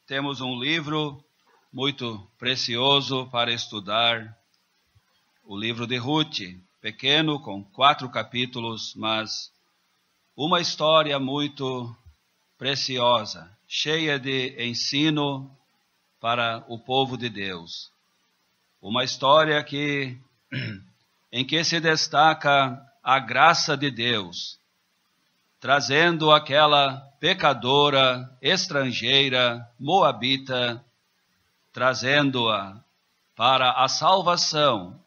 temos um livro muito precioso para estudar, o livro de Ruth, pequeno, com 4 capítulos, mas uma história muito preciosa, cheia de ensino para o povo de Deus. Uma história em que se destaca a graça de Deus, trazendo aquela pecadora estrangeira, moabita, trazendo-a para a salvação,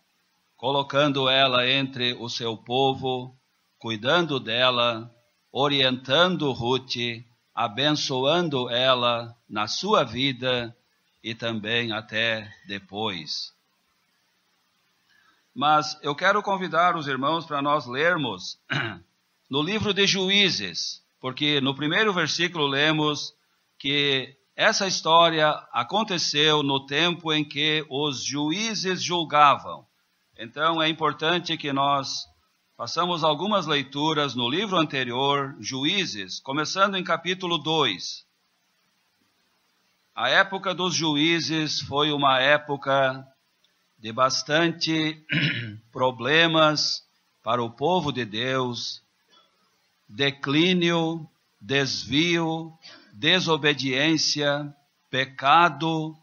colocando ela entre o seu povo, cuidando dela, orientando Ruth, abençoando ela na sua vida e também até depois. Mas eu quero convidar os irmãos para nós lermos no livro de Juízes, porque no primeiro versículo lemos que essa história aconteceu no tempo em que os juízes julgavam. Então é importante que nós façamos algumas leituras no livro anterior, Juízes, começando em capítulo 2. A época dos juízes foi uma época de bastante problemas para o povo de Deus, declínio, desvio, desobediência, pecado,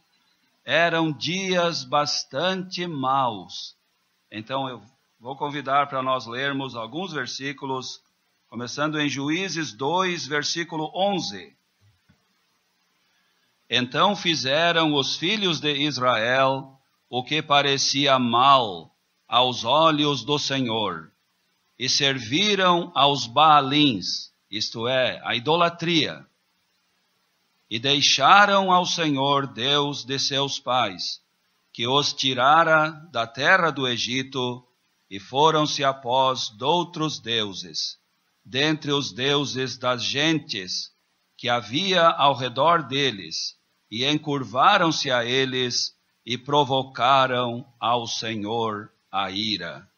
eram dias bastante maus. Então eu vou convidar para nós lermos alguns versículos, começando em Juízes 2, versículo 11. Então fizeram os filhos de Israel o que parecia mal aos olhos do Senhor, e serviram aos Baalins, isto é, a idolatria, e deixaram ao Senhor Deus de seus pais, que os tirara da terra do Egito, e foram-se após doutros deuses, dentre os deuses das gentes que havia ao redor deles, e encurvaram-se a eles, e provocaram ao Senhor a ira.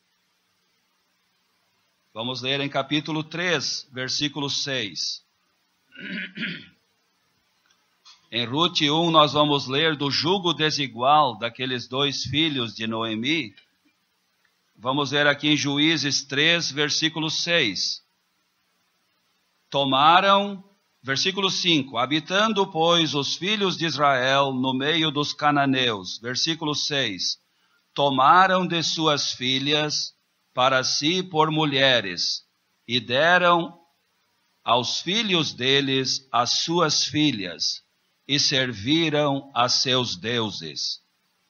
Vamos ler em capítulo 3, versículo 6. Em Ruth 1, nós vamos ler do jugo desigual daqueles 2 filhos de Noemi. Vamos ler aqui em Juízes 3, versículo 6. Versículo 5, habitando, pois, os filhos de Israel no meio dos cananeus. Versículo 6, tomaram de suas filhas para si por mulheres, e deram aos filhos deles as suas filhas, e serviram a seus deuses.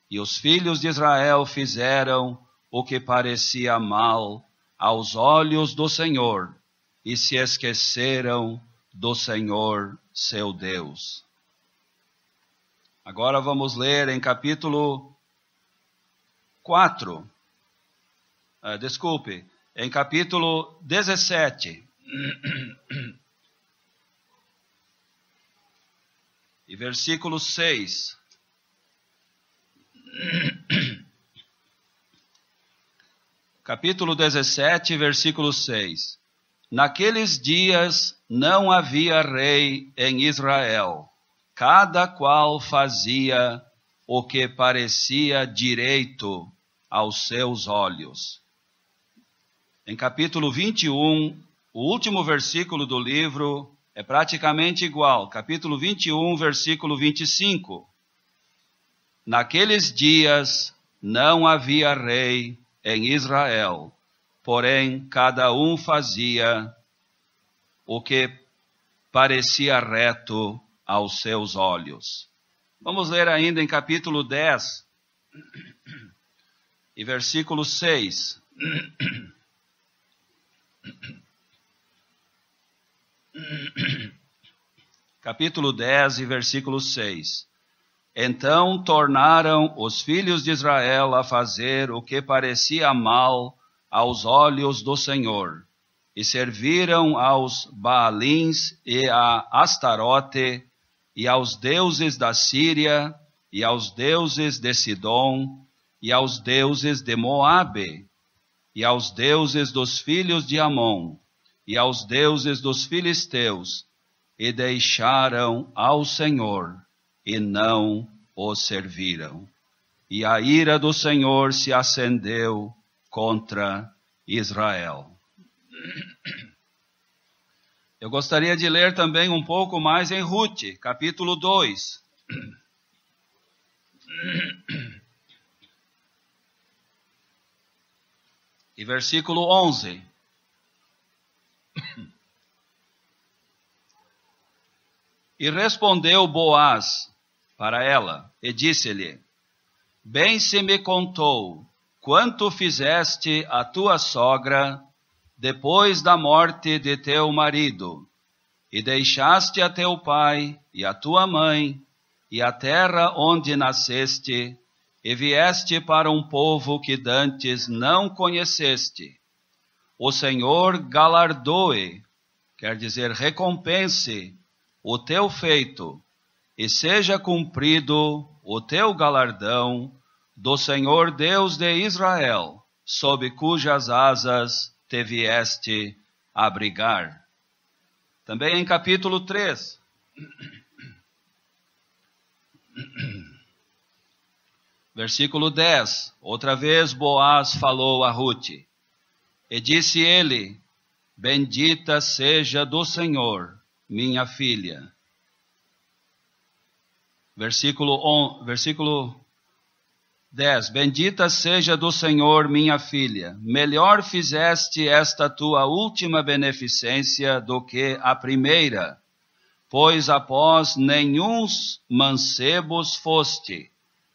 E os filhos de Israel fizeram o que parecia mal aos olhos do Senhor, e se esqueceram do Senhor seu Deus. Agora vamos ler em capítulo 4. Em capítulo 17. E versículo 6. Capítulo 17, versículo 6. Naqueles dias não havia rei em Israel, cada qual fazia o que parecia direito aos seus olhos. Em capítulo 21, o último versículo do livro é praticamente igual. Capítulo 21, versículo 25. Naqueles dias não havia rei em Israel, porém cada um fazia o que parecia reto aos seus olhos. Vamos ler ainda em capítulo 10 e versículo 6. Capítulo 10 e versículo 6. Então tornaram os filhos de Israel a fazer o que parecia mal aos olhos do Senhor, e serviram aos Baalins e a Astarote, e aos deuses da Síria, e aos deuses de Sidom, e aos deuses de Moabe, e aos deuses dos filhos de Amon, e aos deuses dos filisteus, e deixaram ao Senhor, e não o serviram. E a ira do Senhor se acendeu contra Israel. Eu gostaria de ler também um pouco mais em Ruth, capítulo 2. E versículo 11. E respondeu Boaz para ela, e disse-lhe: Bem se me contou quanto fizeste a tua sogra depois da morte de teu marido, e deixaste a teu pai e a tua mãe, e a terra onde nasceste, e vieste para um povo que dantes não conheceste. O Senhor galardoe, quer dizer, recompense o teu feito, e seja cumprido o teu galardão do Senhor Deus de Israel, sob cujas asas te vieste abrigar. Também em capítulo 3, versículo 10, outra vez Boaz falou a Ruth, e disse ele: Bendita seja do Senhor, minha filha. Versículo 10. Bendita seja do Senhor, minha filha. Melhor fizeste esta tua última beneficência do que a primeira, pois após nenhuns mancebos foste,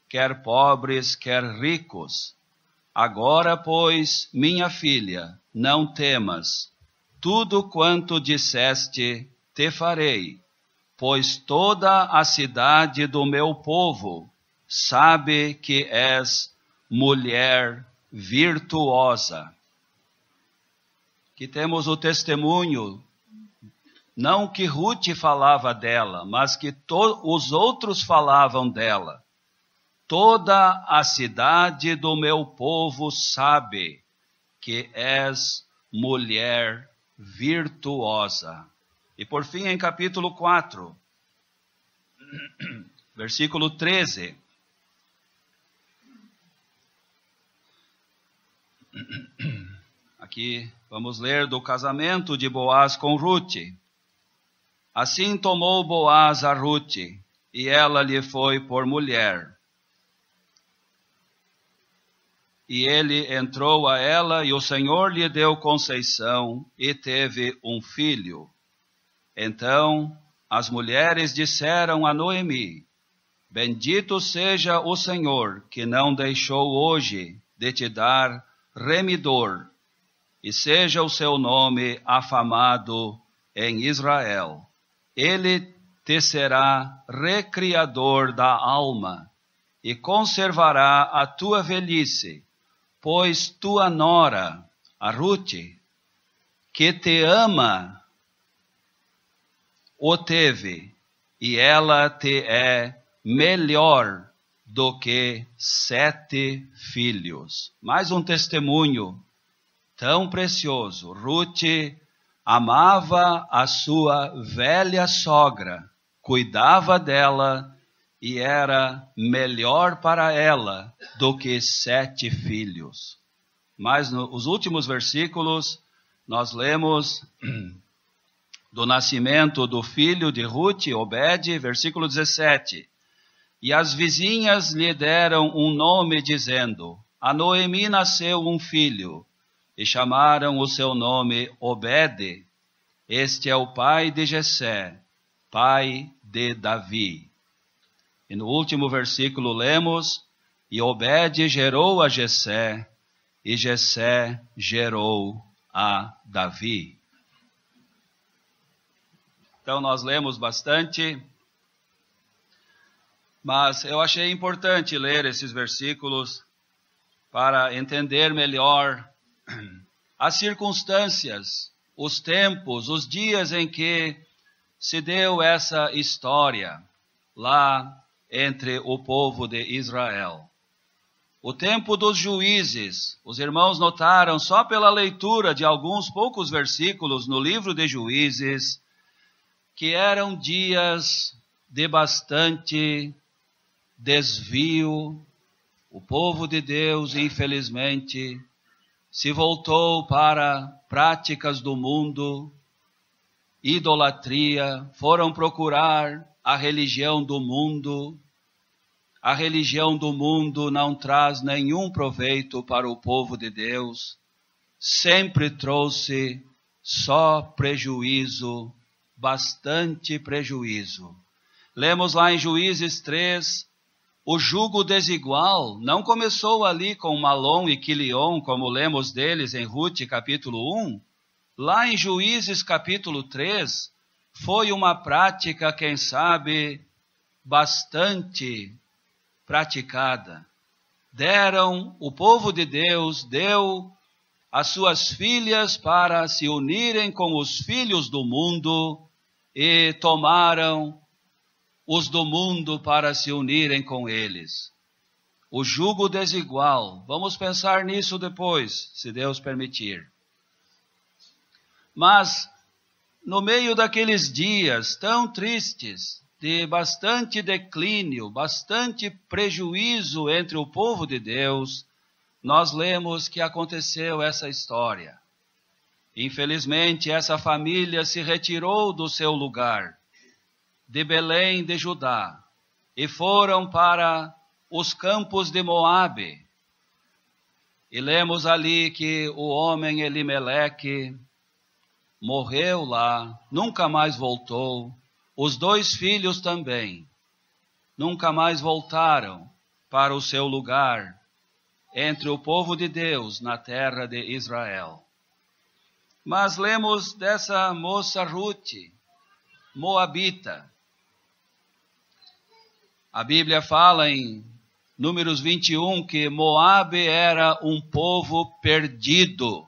quer pobres, quer ricos. Agora, pois, minha filha, não temas. Tudo quanto disseste te farei, pois toda a cidade do meu povo sabe que és mulher virtuosa. Aqui temos o testemunho, não que Ruth falava dela, mas que os outros falavam dela. Toda a cidade do meu povo sabe que és mulher virtuosa. E por fim, em capítulo 4, versículo 13. Aqui vamos ler do casamento de Boaz com Ruth. Assim tomou Boaz a Ruth, e ela lhe foi por mulher. E ele entrou a ela, e o Senhor lhe deu conceição, e teve um filho. Então as mulheres disseram a Noemi: Bendito seja o Senhor, que não deixou hoje de te dar remidor, e seja o seu nome afamado em Israel. Ele te será recriador da alma, e conservará a tua velhice, pois tua nora, a Ruth, que te ama, o teve, e ela te é melhor do que 7 filhos. Mais um testemunho tão precioso. Ruth amava a sua velha sogra, cuidava dela e era melhor para ela do que 7 filhos. Mas nos últimos versículos nós lemos do nascimento do filho de Ruth, Obed, versículo 17. E as vizinhas lhe deram um nome, dizendo: A Noemi nasceu um filho, e chamaram o seu nome Obed. Este é o pai de Jessé, pai de Davi. E no último versículo lemos: E Obed gerou a Jessé, e Jessé gerou a Davi. Então nós lemos bastante, mas eu achei importante ler esses versículos para entender melhor as circunstâncias, os tempos, os dias em que se deu essa história lá entre o povo de Israel. O tempo dos juízes, os irmãos notaram só pela leitura de alguns poucos versículos no livro de Juízes, que eram dias de bastante desvio, o povo de Deus, infelizmente, se voltou para práticas do mundo, idolatria, foram procurar a religião do mundo. A religião do mundo não traz nenhum proveito para o povo de Deus, sempre trouxe só prejuízo, bastante prejuízo. Lemos lá em Juízes 3, o jugo desigual não começou ali com Malom e Quilion, como lemos deles em Rute capítulo 1. Lá em Juízes capítulo 3, foi uma prática, quem sabe, bastante praticada. O povo de Deus deu as suas filhas para se unirem com os filhos do mundo e tomaram os do mundo para se unirem com eles. O jugo desigual, vamos pensar nisso depois, se Deus permitir. Mas, no meio daqueles dias tão tristes, de bastante declínio, bastante prejuízo entre o povo de Deus, nós lemos que aconteceu essa história. Infelizmente, essa família se retirou do seu lugar, de Belém de Judá, e foram para os campos de Moabe. E lemos ali que o homem Elimeleque morreu lá, nunca mais voltou. Os 2 filhos também nunca mais voltaram para o seu lugar entre o povo de Deus na terra de Israel. Mas lemos dessa moça Rute, moabita. A Bíblia fala em Números 21 que Moabe era um povo perdido.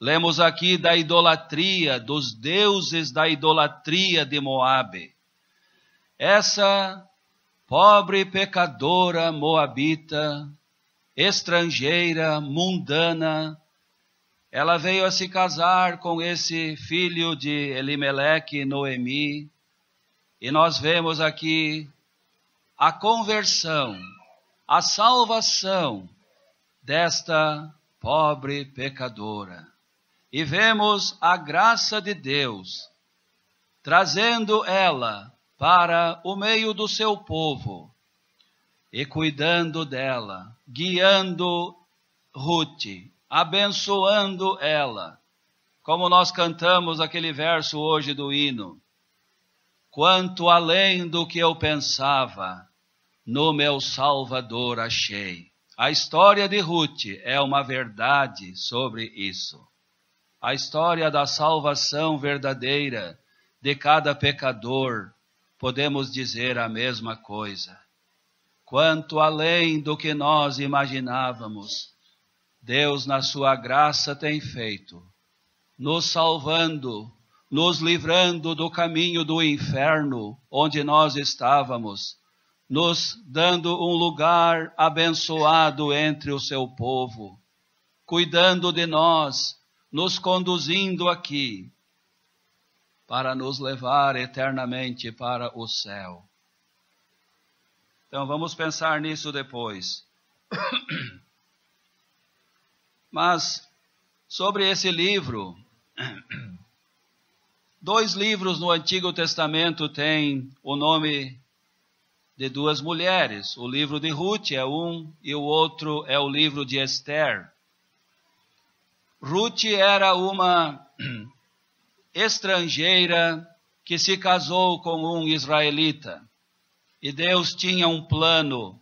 Lemos aqui da idolatria, dos deuses da idolatria de Moabe. Essa pobre pecadora moabita, estrangeira, mundana, ela veio a se casar com esse filho de Elimeleque e Noemi, e nós vemos aqui a conversão, a salvação desta pobre pecadora. E vemos a graça de Deus, trazendo ela para o meio do seu povo, e cuidando dela, guiando Rute, abençoando ela, como nós cantamos aquele verso hoje do hino. Quanto além do que eu pensava, no meu Salvador achei. A história de Rute é uma verdade sobre isso. A história da salvação verdadeira de cada pecador, podemos dizer a mesma coisa. Quanto além do que nós imaginávamos, Deus na sua graça tem feito, nos salvando, nos livrando do caminho do inferno onde nós estávamos, nos dando um lugar abençoado entre o seu povo, cuidando de nós, nos conduzindo aqui, para nos levar eternamente para o céu. Então vamos pensar nisso depois. Mas, sobre esse livro, 2 livros no Antigo Testamento têm o nome de 2 mulheres. O livro de Rute é um e o outro é o livro de Esther. Rute era uma estrangeira que se casou com um israelita. E Deus tinha um plano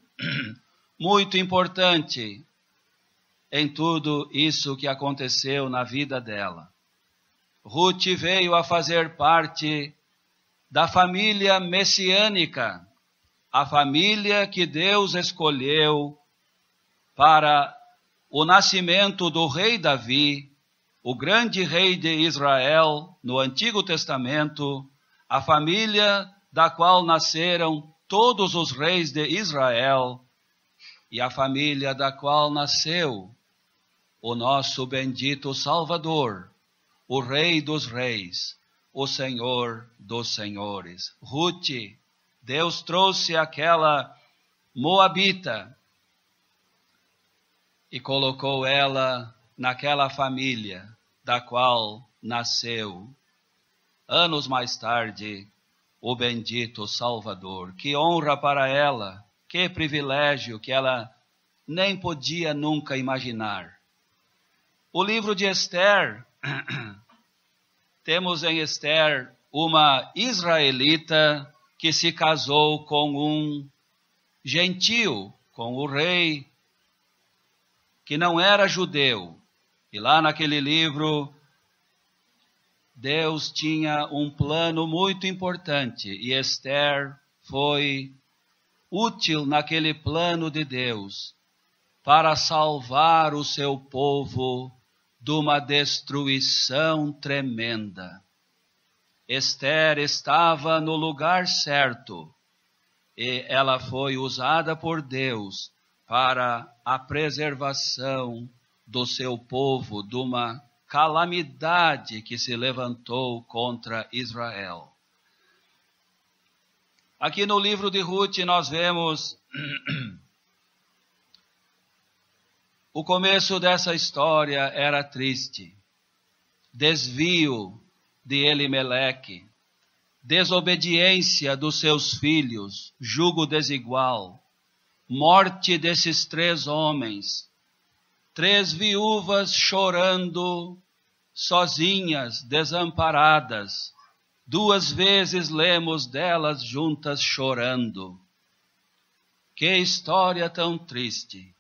muito importante em tudo isso que aconteceu na vida dela. Rute veio a fazer parte da família messiânica, a família que Deus escolheu para o nascimento do rei Davi, o grande rei de Israel no Antigo Testamento, a família da qual nasceram todos os reis de Israel e a família da qual nasceu o nosso bendito Salvador, o Rei dos Reis, o Senhor dos Senhores. Rute Deus trouxe aquela moabita e colocou ela naquela família da qual nasceu, anos mais tarde, o bendito Salvador. Que honra para ela, que privilégio que ela nem podia nunca imaginar. O livro de Esther, temos em Esther uma israelita que se casou com um gentio, com o rei que não era judeu. E lá naquele livro, Deus tinha um plano muito importante e Esther foi útil naquele plano de Deus para salvar o seu povo de uma destruição tremenda. Esther estava no lugar certo e ela foi usada por Deus para a preservação do seu povo de uma calamidade que se levantou contra Israel. Aqui no livro de Ruth nós vemos o começo dessa história era triste. Desvio de Elimeleque, desobediência dos seus filhos, jugo desigual, morte desses 3 homens, 3 viúvas chorando, sozinhas, desamparadas. 2 vezes lemos delas juntas chorando. Que história tão triste!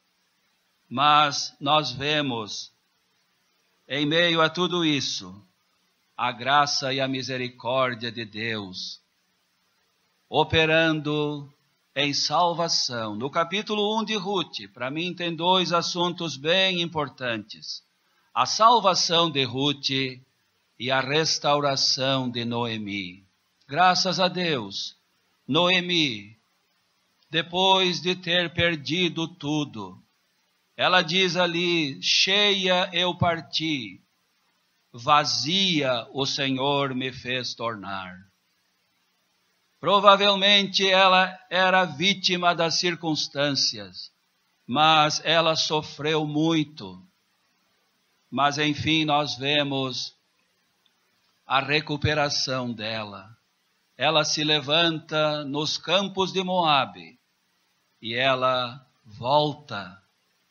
Mas nós vemos, em meio a tudo isso, a graça e a misericórdia de Deus, operando em salvação. No capítulo 1 de Ruth, para mim tem 2 assuntos bem importantes. A salvação de Ruth e a restauração de Noemi. Graças a Deus, Noemi, depois de ter perdido tudo, ela diz ali, cheia eu parti, vazia o Senhor me fez tornar. Provavelmente ela era vítima das circunstâncias, mas ela sofreu muito. Mas enfim nós vemos a recuperação dela. Ela se levanta nos campos de Moabe e ela volta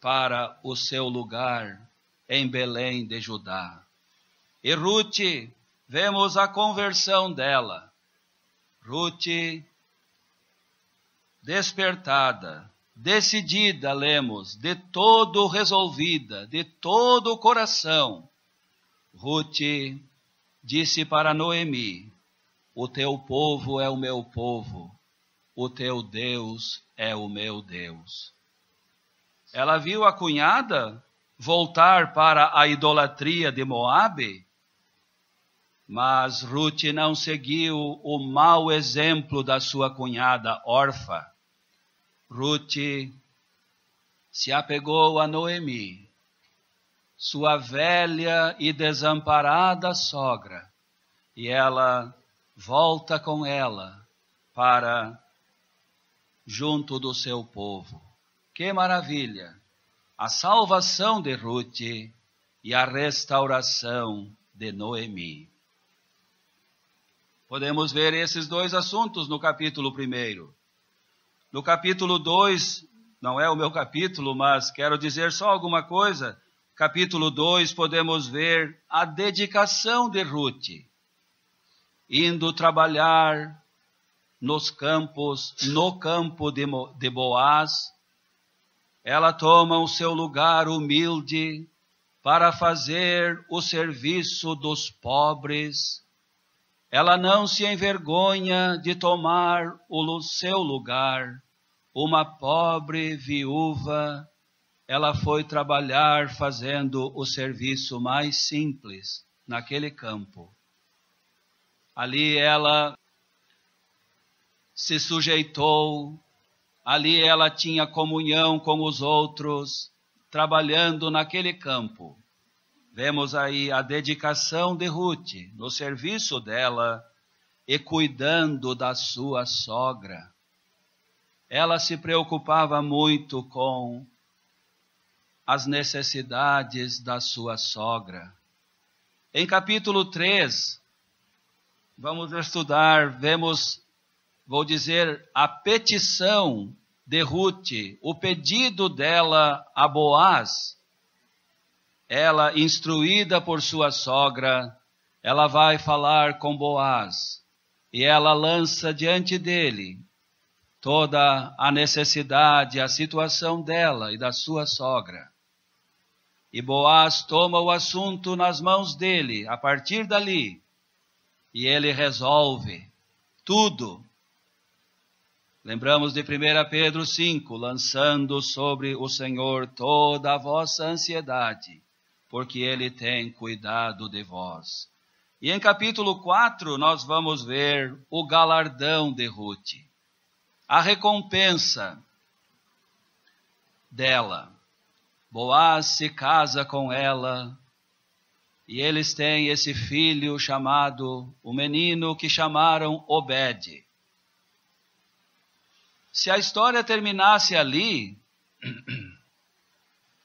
para o seu lugar em Belém de Judá. E Ruth, vemos a conversão dela. Ruth, despertada, decidida, lemos, de todo resolvida, de todo o coração. Ruth disse para Noemi, o teu povo é o meu povo, o teu Deus é o meu Deus. Ela viu a cunhada voltar para a idolatria de Moabe, mas Ruth não seguiu o mau exemplo da sua cunhada Orfa. Ruth se apegou a Noemi, sua velha e desamparada sogra, e ela volta com ela para junto do seu povo. Que maravilha! A salvação de Ruth e a restauração de Noemi. Podemos ver esses 2 assuntos no capítulo 1. No capítulo 2, não é o meu capítulo, mas quero dizer só alguma coisa. Capítulo 2, podemos ver a dedicação de Ruth, indo trabalhar nos campos, no campo de Boaz. Ela toma o seu lugar humilde para fazer o serviço dos pobres. Ela não se envergonha de tomar o seu lugar. Uma pobre viúva, ela foi trabalhar fazendo o serviço mais simples naquele campo. Ali ela se sujeitou, ali ela tinha comunhão com os outros, trabalhando naquele campo. Vemos aí a dedicação de Ruth no serviço dela e cuidando da sua sogra. Ela se preocupava muito com as necessidades da sua sogra. Em capítulo 3, vamos estudar, vou dizer, a petição de Ruth, o pedido dela a Boaz. Ela, instruída por sua sogra, ela vai falar com Boaz, e ela lança diante dele toda a necessidade, a situação dela e da sua sogra. E Boaz toma o assunto nas mãos dele, a partir dali, e ele resolve tudo. Lembramos de 1 Pedro 5, lançando sobre o Senhor toda a vossa ansiedade, porque Ele tem cuidado de vós. E em capítulo 4 nós vamos ver o galardão de Ruth, a recompensa dela. Boaz se casa com ela e eles têm esse filho chamado, o menino que chamaram Obed. Se a história terminasse ali,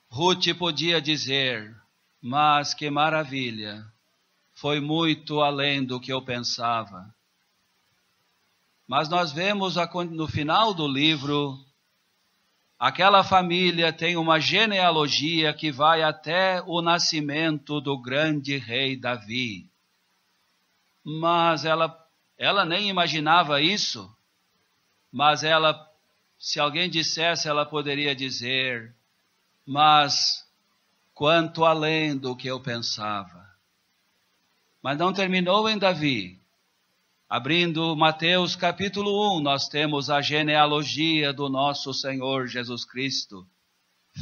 Ruth podia dizer, mas que maravilha, foi muito além do que eu pensava. Mas nós vemos no final do livro, aquela família tem uma genealogia que vai até o nascimento do grande rei Davi. Mas ela nem imaginava isso. Mas ela, se alguém dissesse, ela poderia dizer, mas quanto além do que eu pensava. Mas não terminou em Davi. Abrindo Mateus capítulo 1, nós temos a genealogia do nosso Senhor Jesus Cristo,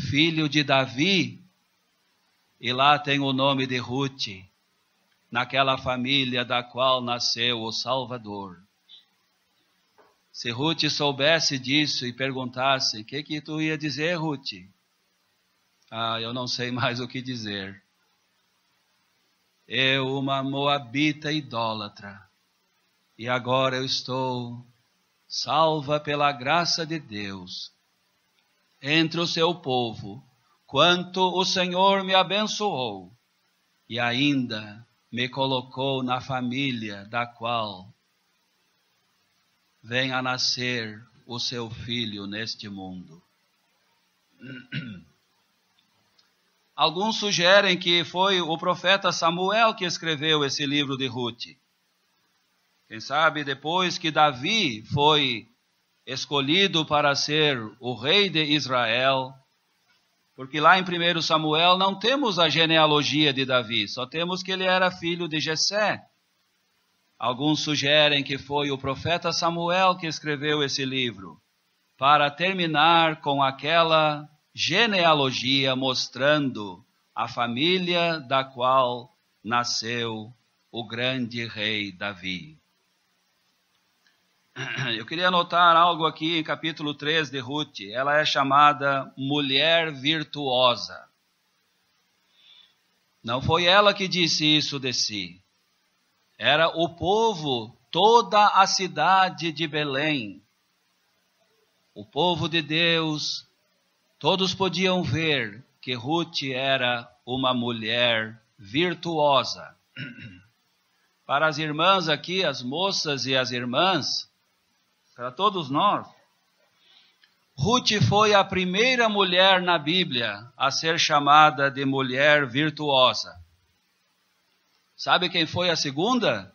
filho de Davi, e lá tem o nome de Ruth, naquela família da qual nasceu o Salvador. Se Ruth soubesse disso e perguntasse, o que tu ia dizer, Ruth? Eu não sei mais o que dizer. Eu, uma moabita idólatra, e agora eu estou salva pela graça de Deus entre o seu povo, quanto o Senhor me abençoou e ainda me colocou na família da qual vem a nascer o seu filho neste mundo. Alguns sugerem que foi o profeta Samuel que escreveu esse livro de Ruth. Quem sabe depois que Davi foi escolhido para ser o rei de Israel, porque lá em 1 Samuel não temos a genealogia de Davi, só temos que ele era filho de Jessé. Alguns sugerem que foi o profeta Samuel que escreveu esse livro, para terminar com aquela genealogia mostrando a família da qual nasceu o grande rei Davi. Eu queria anotar algo aqui em capítulo 3 de Ruth. Ela é chamada mulher virtuosa. Não foi ela que disse isso de si. Era o povo, toda a cidade de Belém. O povo de Deus, todos podiam ver que Ruth era uma mulher virtuosa. Para as irmãs aqui, as moças e as irmãs, para todos nós, Ruth foi a primeira mulher na Bíblia a ser chamada de mulher virtuosa. Sabe quem foi a segunda?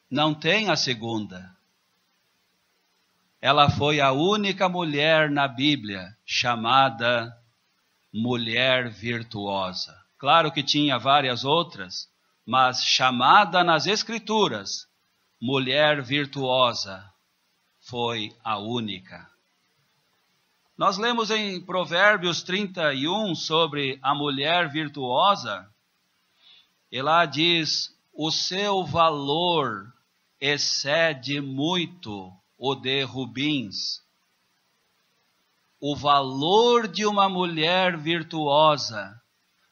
Não tem a segunda. Ela foi a única mulher na Bíblia chamada mulher virtuosa. Claro que tinha várias outras, mas chamada nas Escrituras, mulher virtuosa, foi a única. Nós lemos em Provérbios 31 sobre a mulher virtuosa, e lá diz, o seu valor excede muito o de rubins. O valor de uma mulher virtuosa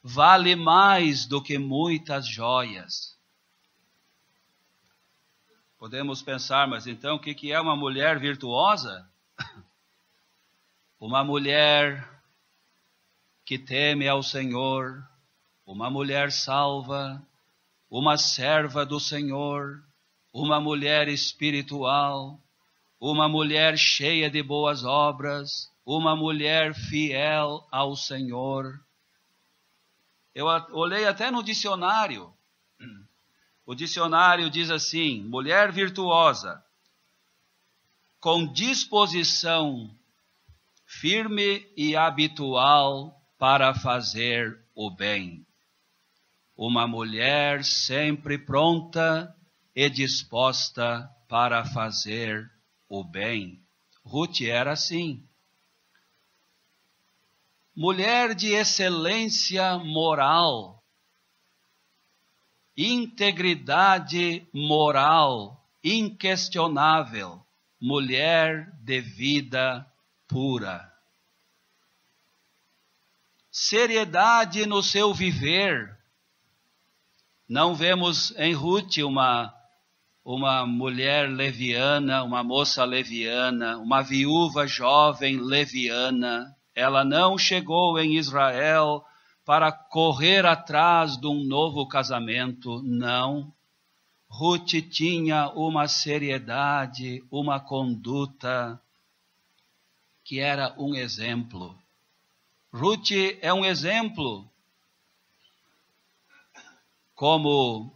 vale mais do que muitas joias. Podemos pensar, mas então o que é uma mulher virtuosa? Uma mulher que teme ao Senhor, uma mulher salva, uma serva do Senhor, uma mulher espiritual, uma mulher cheia de boas obras, uma mulher fiel ao Senhor. Eu olhei até no dicionário. O dicionário diz assim: mulher virtuosa, com disposição firme e habitual para fazer o bem. Uma mulher sempre pronta e disposta para fazer o bem. Ruth era assim. Mulher de excelência moral, integridade moral inquestionável, mulher de vida pura. Seriedade no seu viver. Não vemos em Ruth uma mulher leviana, uma moça leviana, uma viúva jovem leviana. Ela não chegou em Israel para correr atrás de um novo casamento, não. Ruth tinha uma seriedade, uma conduta que era um exemplo. Ruth é um exemplo como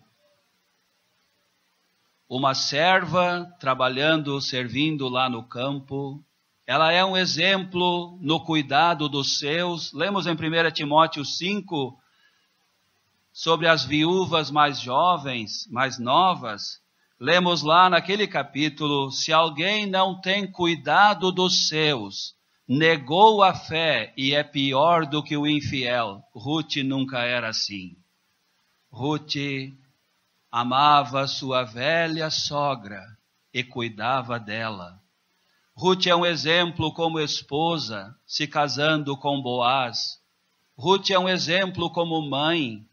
uma serva trabalhando, servindo lá no campo. Ela é um exemplo no cuidado dos seus. Lemos em 1 Timóteo 5 sobre as viúvas mais jovens, mais novas. Lemos lá naquele capítulo: se alguém não tem cuidado dos seus, negou a fé e é pior do que o infiel. Ruth nunca era assim. Ruth amava sua velha sogra e cuidava dela. Ruth é um exemplo como esposa, se casando com Boaz. Ruth é um exemplo como mãe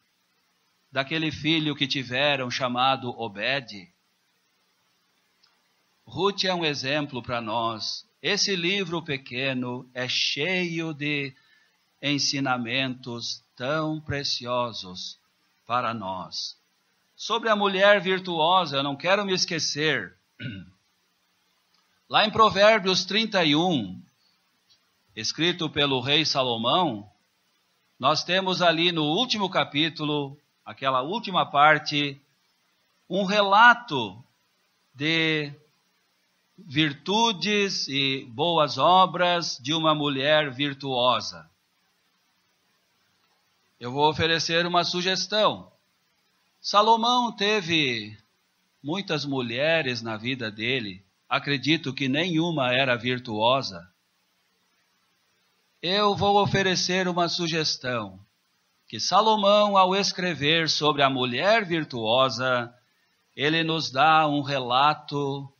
daquele filho que tiveram chamado Obed. Ruth é um exemplo para nós. Esse livro pequeno é cheio de ensinamentos tão preciosos para nós. Sobre a mulher virtuosa, eu não quero me esquecer. Lá em Provérbios 31, escrito pelo rei Salomão, nós temos ali no último capítulo, aquela última parte, um relato de virtudes e boas obras de uma mulher virtuosa. Eu vou oferecer uma sugestão. Salomão teve muitas mulheres na vida dele. Acredito que nenhuma era virtuosa. Eu vou oferecer uma sugestão, que Salomão, ao escrever sobre a mulher virtuosa, ele nos dá um relato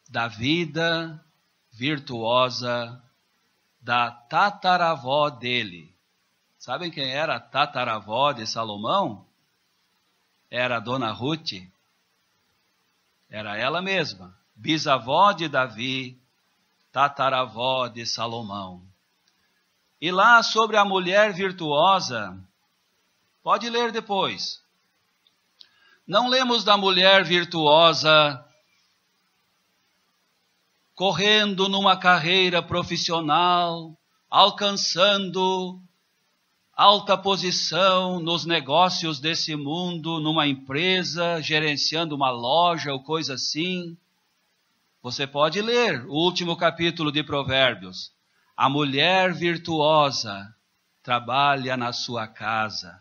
da vida virtuosa da tataravó dele. Sabem quem era a tataravó de Salomão? Era a dona Ruth. Era ela mesma, bisavó de Davi, tataravó de Salomão. E lá sobre a mulher virtuosa, pode ler depois. Não lemos da mulher virtuosa correndo numa carreira profissional, alcançando alta posição nos negócios desse mundo, numa empresa, gerenciando uma loja ou coisa assim. Você pode ler o último capítulo de Provérbios. A mulher virtuosa trabalha na sua casa,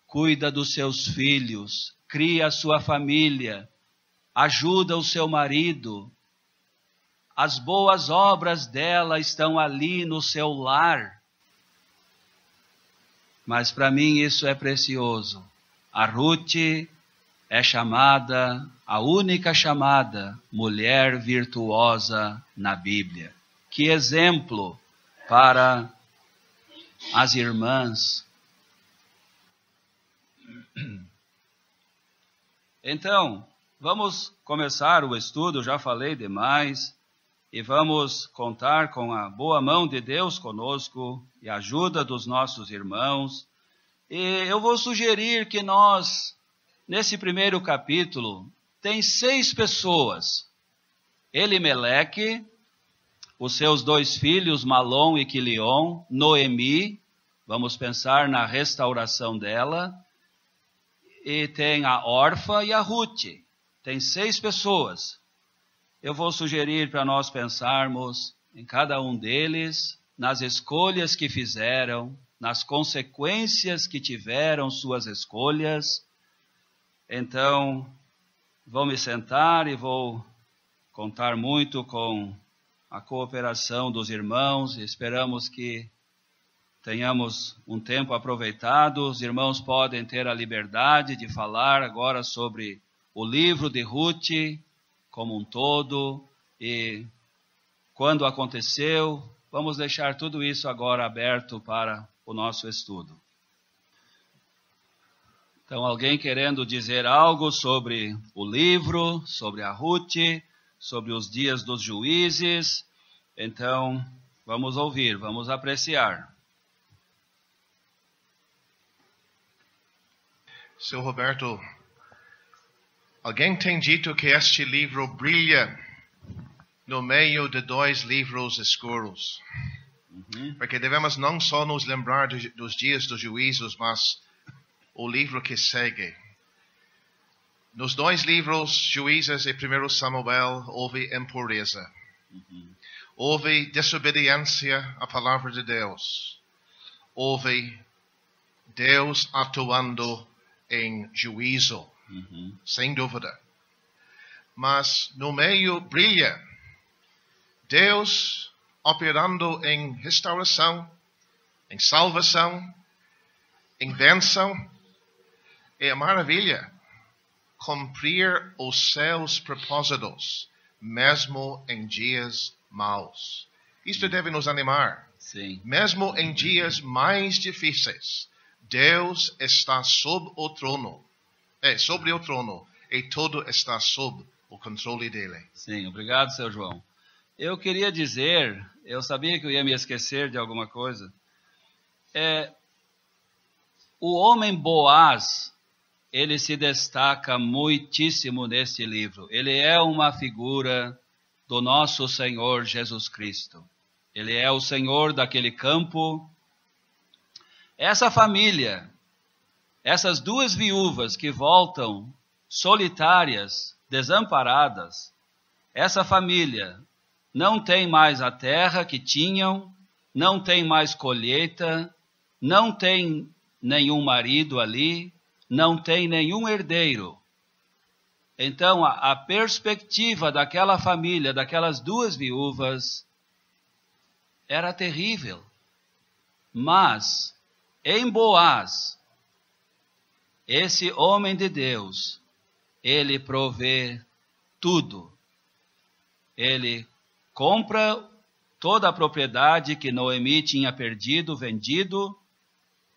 cuida dos seus filhos, cria a sua família, ajuda o seu marido. As boas obras dela estão ali no seu lar. Mas para mim isso é precioso. A Ruth é chamada, a única chamada, mulher virtuosa na Bíblia. Que exemplo para as irmãs. Então, Vamos começar o estudo, já falei demais, e vamos contar com a boa mão de Deus conosco e a ajuda dos nossos irmãos. E eu vou sugerir que nós, nesse primeiro capítulo, tem 6 pessoas. Elimeleque, os seus 2 filhos, Malom e Quilion, Noemi, vamos pensar na restauração dela, e tem a Orfa e a Ruth. Tem 6 pessoas. Eu vou sugerir para nós pensarmos em cada um deles, nas escolhas que fizeram, nas consequências que tiveram suas escolhas. Então, vou me sentar e vou contar muito com a cooperação dos irmãos. Esperamos que tenhamos um tempo aproveitado. Os irmãos podem ter a liberdade de falar agora sobre o livro de Ruth como um todo e quando aconteceu. Vamos deixar tudo isso agora aberto para o nosso estudo. Então, alguém querendo dizer algo sobre o livro, sobre a Ruth, sobre os dias dos juízes? Então, vamos ouvir, vamos apreciar. Seu Roberto, alguém tem dito que este livro brilha no meio de 2 livros escuros. Porque devemos não só nos lembrar dos dias dos juízos, mas o livro que segue. Nos 2 livros, Juízes e 1 Samuel, houve impureza. Houve desobediência à palavra de Deus. Houve Deus atuando em juízo, sem dúvida. Mas no meio brilha Deus operando em restauração, em salvação, em bênção. É a maravilha cumprir os seus propósitos, mesmo em dias maus. Isto deve nos animar. Sim. Mesmo em dias mais difíceis, Deus está sobre o trono, e tudo está sob o controle dele. Sim, obrigado, seu João. Eu queria dizer, eu sabia que eu ia me esquecer de alguma coisa. O homem Boaz, ele se destaca muitíssimo neste livro. Ele é uma figura do nosso Senhor Jesus Cristo. Ele é o Senhor daquele campo. Essa família, essas 2 viúvas que voltam solitárias, desamparadas, essa família não tem mais a terra que tinham, não tem mais colheita, não tem nenhum marido ali, não tem nenhum herdeiro. Então, a perspectiva daquela família, daquelas 2 viúvas, era terrível. Mas, em Boaz, esse homem de Deus, ele provê tudo. Ele compra toda a propriedade que Noemi tinha perdido, vendido.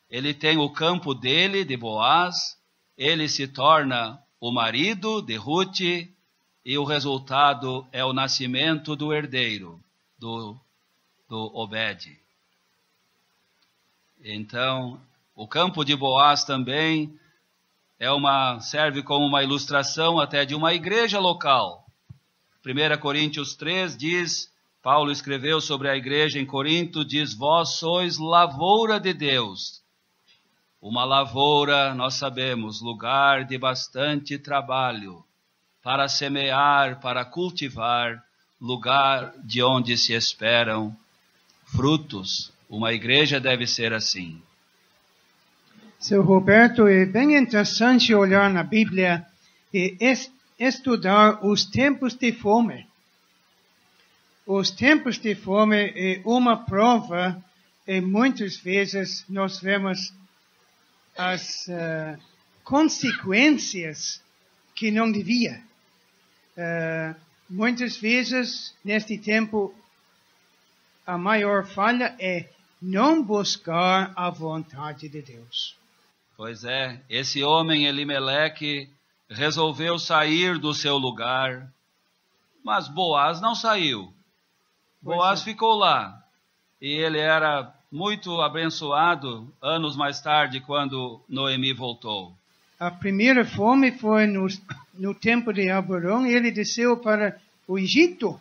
Ele tem o campo dele, de Boaz. Ele se torna o marido de Ruth. E o resultado é o nascimento do herdeiro, do Obed. Então, o campo de Boaz também serve como uma ilustração até de uma igreja local. 1 Coríntios 3 diz, Paulo escreveu sobre a igreja em Corinto, diz, vós sois lavoura de Deus. Uma lavoura, nós sabemos, lugar de bastante trabalho, para semear, para cultivar, lugar de onde se esperam frutos. Uma igreja deve ser assim. Seu Roberto, é bem interessante olhar na Bíblia e estudar os tempos de fome. Os tempos de fome é uma prova e muitas vezes nós vemos as consequências que não devia. Muitas vezes, neste tempo, a maior falha é não buscar a vontade de Deus. Pois é, esse homem Elimeleque, resolveu sair do seu lugar, mas Boaz não saiu. Boaz ficou lá, e ele era muito abençoado anos mais tarde, quando Noemi voltou. A primeira fome foi no tempo de Abraão, ele desceu para o Egito,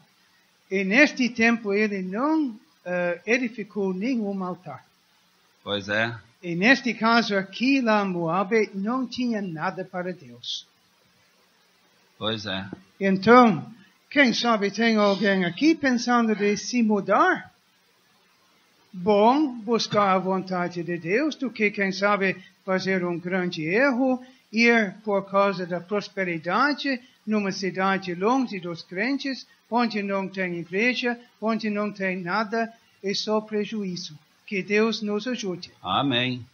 e neste tempo ele não edificou nenhum altar. Pois é. E neste caso aqui, lá em Moabe, não tinha nada para Deus. Pois é. Então, quem sabe tem alguém aqui pensando de se mudar? Bom, buscar a vontade de Deus do que, quem sabe, fazer um grande erro, ir por causa da prosperidade numa cidade longe dos crentes, onde não tem igreja, onde não tem nada, é só prejuízo. Que Deus nos ajude. Amém.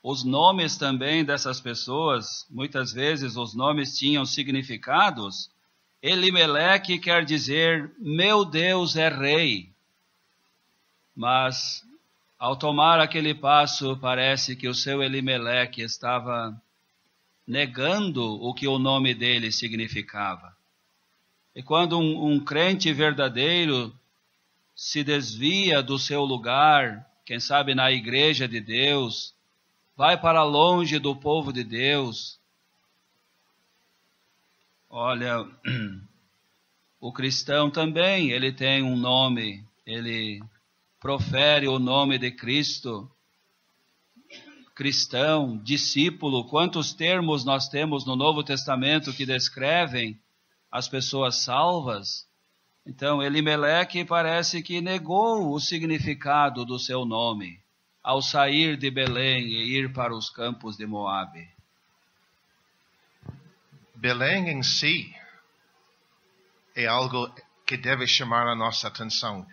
Os nomes também dessas pessoas, muitas vezes os nomes tinham significados. Elimeleque quer dizer, meu Deus é rei. Mas, ao tomar aquele passo, parece que o seu Elimeleque estava negando o que o nome dele significava. E quando um crente verdadeiro se desvia do seu lugar, quem sabe na igreja de Deus, vai para longe do povo de Deus. Olha, o cristão também, ele tem um nome, ele profere o nome de Cristo. Cristão, discípulo, quantos termos nós temos no Novo Testamento que descrevem as pessoas salvas? Então, Elimeleque parece que negou o significado do seu nome ao sair de Belém e ir para os campos de Moabe. Belém em si é algo que deve chamar a nossa atenção.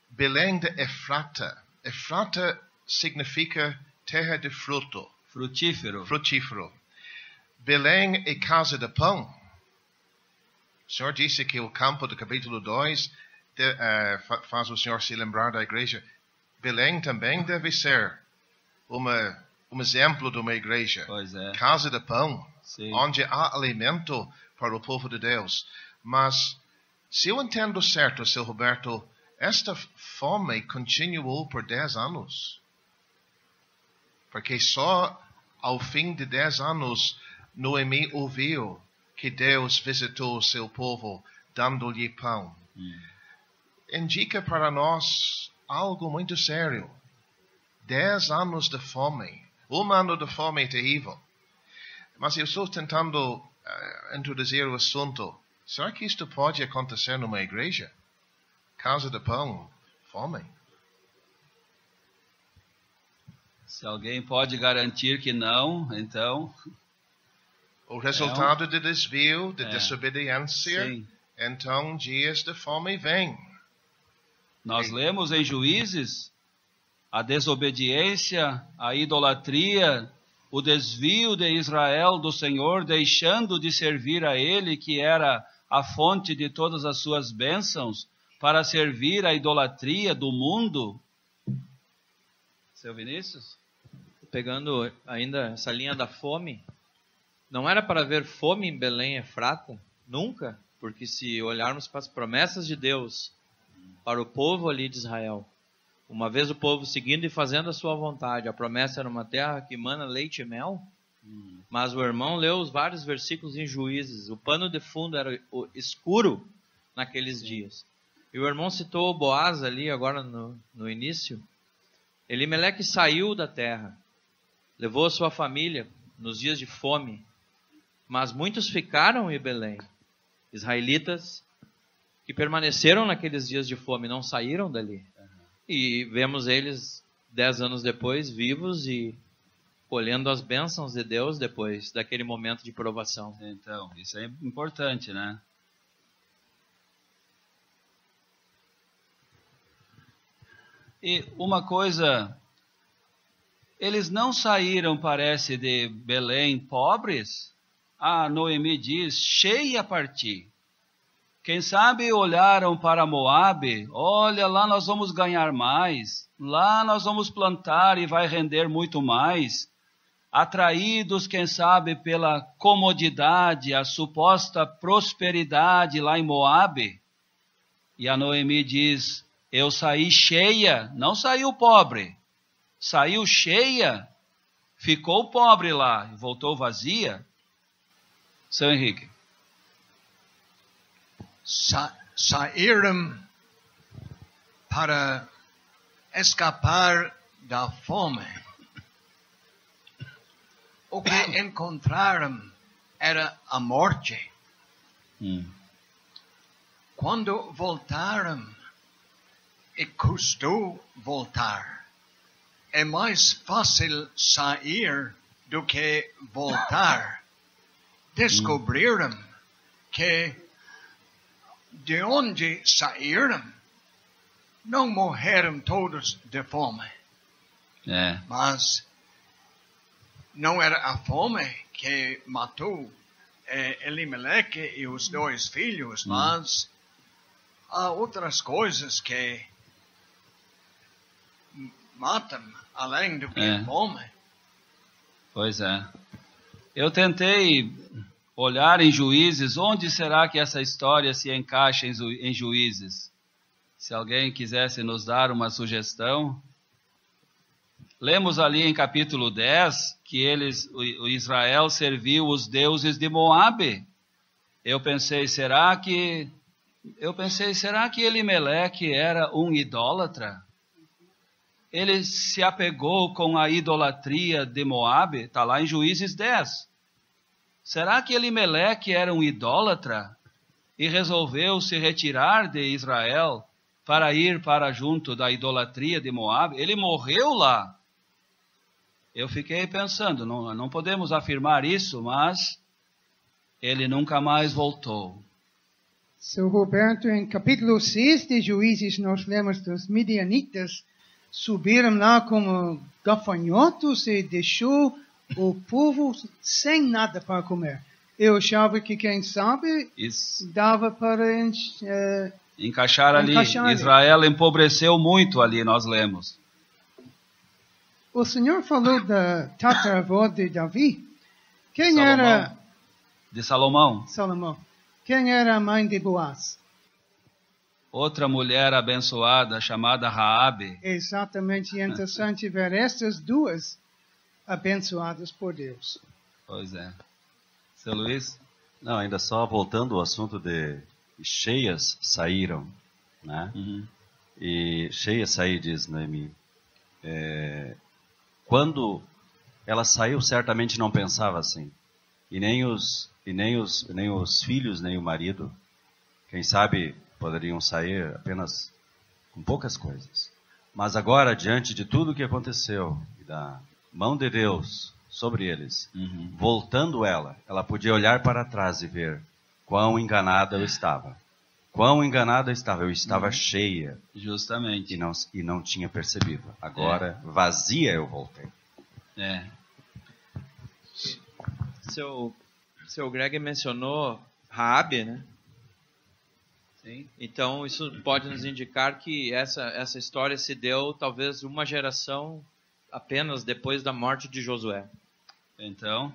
Belém de Efrata. Efrata significa terra de fruto. Frutífero. Frutífero. Belém é casa de pão. O Senhor disse que o campo do capítulo 2 faz o Senhor se lembrar da igreja. Belém também deve ser um exemplo de uma igreja. Pois é. Casa de pão, Sim. onde há alimento para o povo de Deus. Mas, se eu entendo certo, seu Roberto, esta fome continuou por 10 anos. Porque só ao fim de 10 anos, Noemi ouviu que Deus visitou o seu povo, dando-lhe pão. Indica para nós algo muito sério. 10 anos de fome. 1 ano de fome é terrível. Mas eu estou tentando introduzir o assunto. Será que isto pode acontecer numa igreja? Casa de pão, fome. Se alguém pode garantir que não, então... O resultado de desvio, de desobediência, Sim. então dias de fome vêm. Nós lemos em Juízes a desobediência, a idolatria, o desvio de Israel do Senhor, deixando de servir a Ele, que era a fonte de todas as suas bênçãos, para servir a idolatria do mundo. Seu Vinícius? Pegando ainda essa linha da fome, não era para haver fome em Belém Efrata? Nunca, porque se olharmos para as promessas de Deus, para o povo ali de Israel, uma vez o povo seguindo e fazendo a sua vontade, a promessa era uma terra que emana leite e mel, mas o irmão leu os vários versículos em Juízes, o pano de fundo era escuro naqueles dias. E o irmão citou o Boaz ali agora no início. Elimeleque saiu da terra, levou a sua família nos dias de fome, mas muitos ficaram em Belém, israelitas que permaneceram naqueles dias de fome, não saíram dali. E vemos eles 10 anos depois, vivos e colhendo as bênçãos de Deus depois daquele momento de provação. Então, isso é importante, né? E uma coisa, eles não saíram, parece, de Belém pobres. A Noemi diz, cheia a partir. Quem sabe olharam para Moabe, olha, lá nós vamos ganhar mais, lá nós vamos plantar e vai render muito mais. atraídos, quem sabe, pela comodidade, a suposta prosperidade lá em Moabe. E a Noemi diz, eu saí cheia, não saiu pobre, saiu cheia, ficou pobre lá e voltou vazia. Seu Henrique. Saíram para escapar da fome. O que encontraram era a morte. Quando voltaram, e custou voltar. É mais fácil sair do que voltar. Descobriram que de onde saíram, não morreram todos de fome. Mas não era a fome que matou Elimeleque e os dois filhos, mas há outras coisas que matam além do que fome. Pois é. Eu tentei olhar em Juízes, onde será que essa história se encaixa em Juízes? Se alguém quisesse nos dar uma sugestão. Lemos ali em capítulo 10 que o Israel serviu os deuses de Moabe. Eu pensei, será que Elimeleque era um idólatra? Ele se apegou com a idolatria de Moabe, está lá em Juízes 10. Será que Elimeleque era um idólatra e resolveu se retirar de Israel para ir para junto da idolatria de Moabe? Ele morreu lá. Eu fiquei pensando, não podemos afirmar isso, mas ele nunca mais voltou. Seu Roberto, em capítulo 6 de Juízes, nós lemos dos midianitas subiram lá como gafanhotos e deixou o povo sem nada para comer. Eu achava que, quem sabe, dava para encaixar ali. Israel empobreceu muito ali, nós lemos. O senhor falou da tataravó de Davi. Quem Salomão. era... De Salomão. Salomão. Quem era a mãe de Boaz? Outra mulher abençoada chamada Raabe. Exatamente, é interessante ver essas duas abençoadas por Deus. Pois é. Seu Luiz? Não, ainda só voltando ao assunto de cheias saíram, né? E cheias sair, diz Noemi. Quando ela saiu, certamente não pensava assim. E nem os filhos, nem o marido, quem sabe poderiam sair apenas com poucas coisas. Mas agora, diante de tudo o que aconteceu, e da mão de Deus sobre eles, voltando ela podia olhar para trás e ver quão enganada eu estava. Quão enganada eu estava. Eu estava cheia. Justamente. E não tinha percebido. Agora, vazia eu voltei. Seu Greg mencionou Raabe, né? Sim. Então, isso pode nos indicar que essa história se deu talvez uma geração apenas depois da morte de Josué. Então.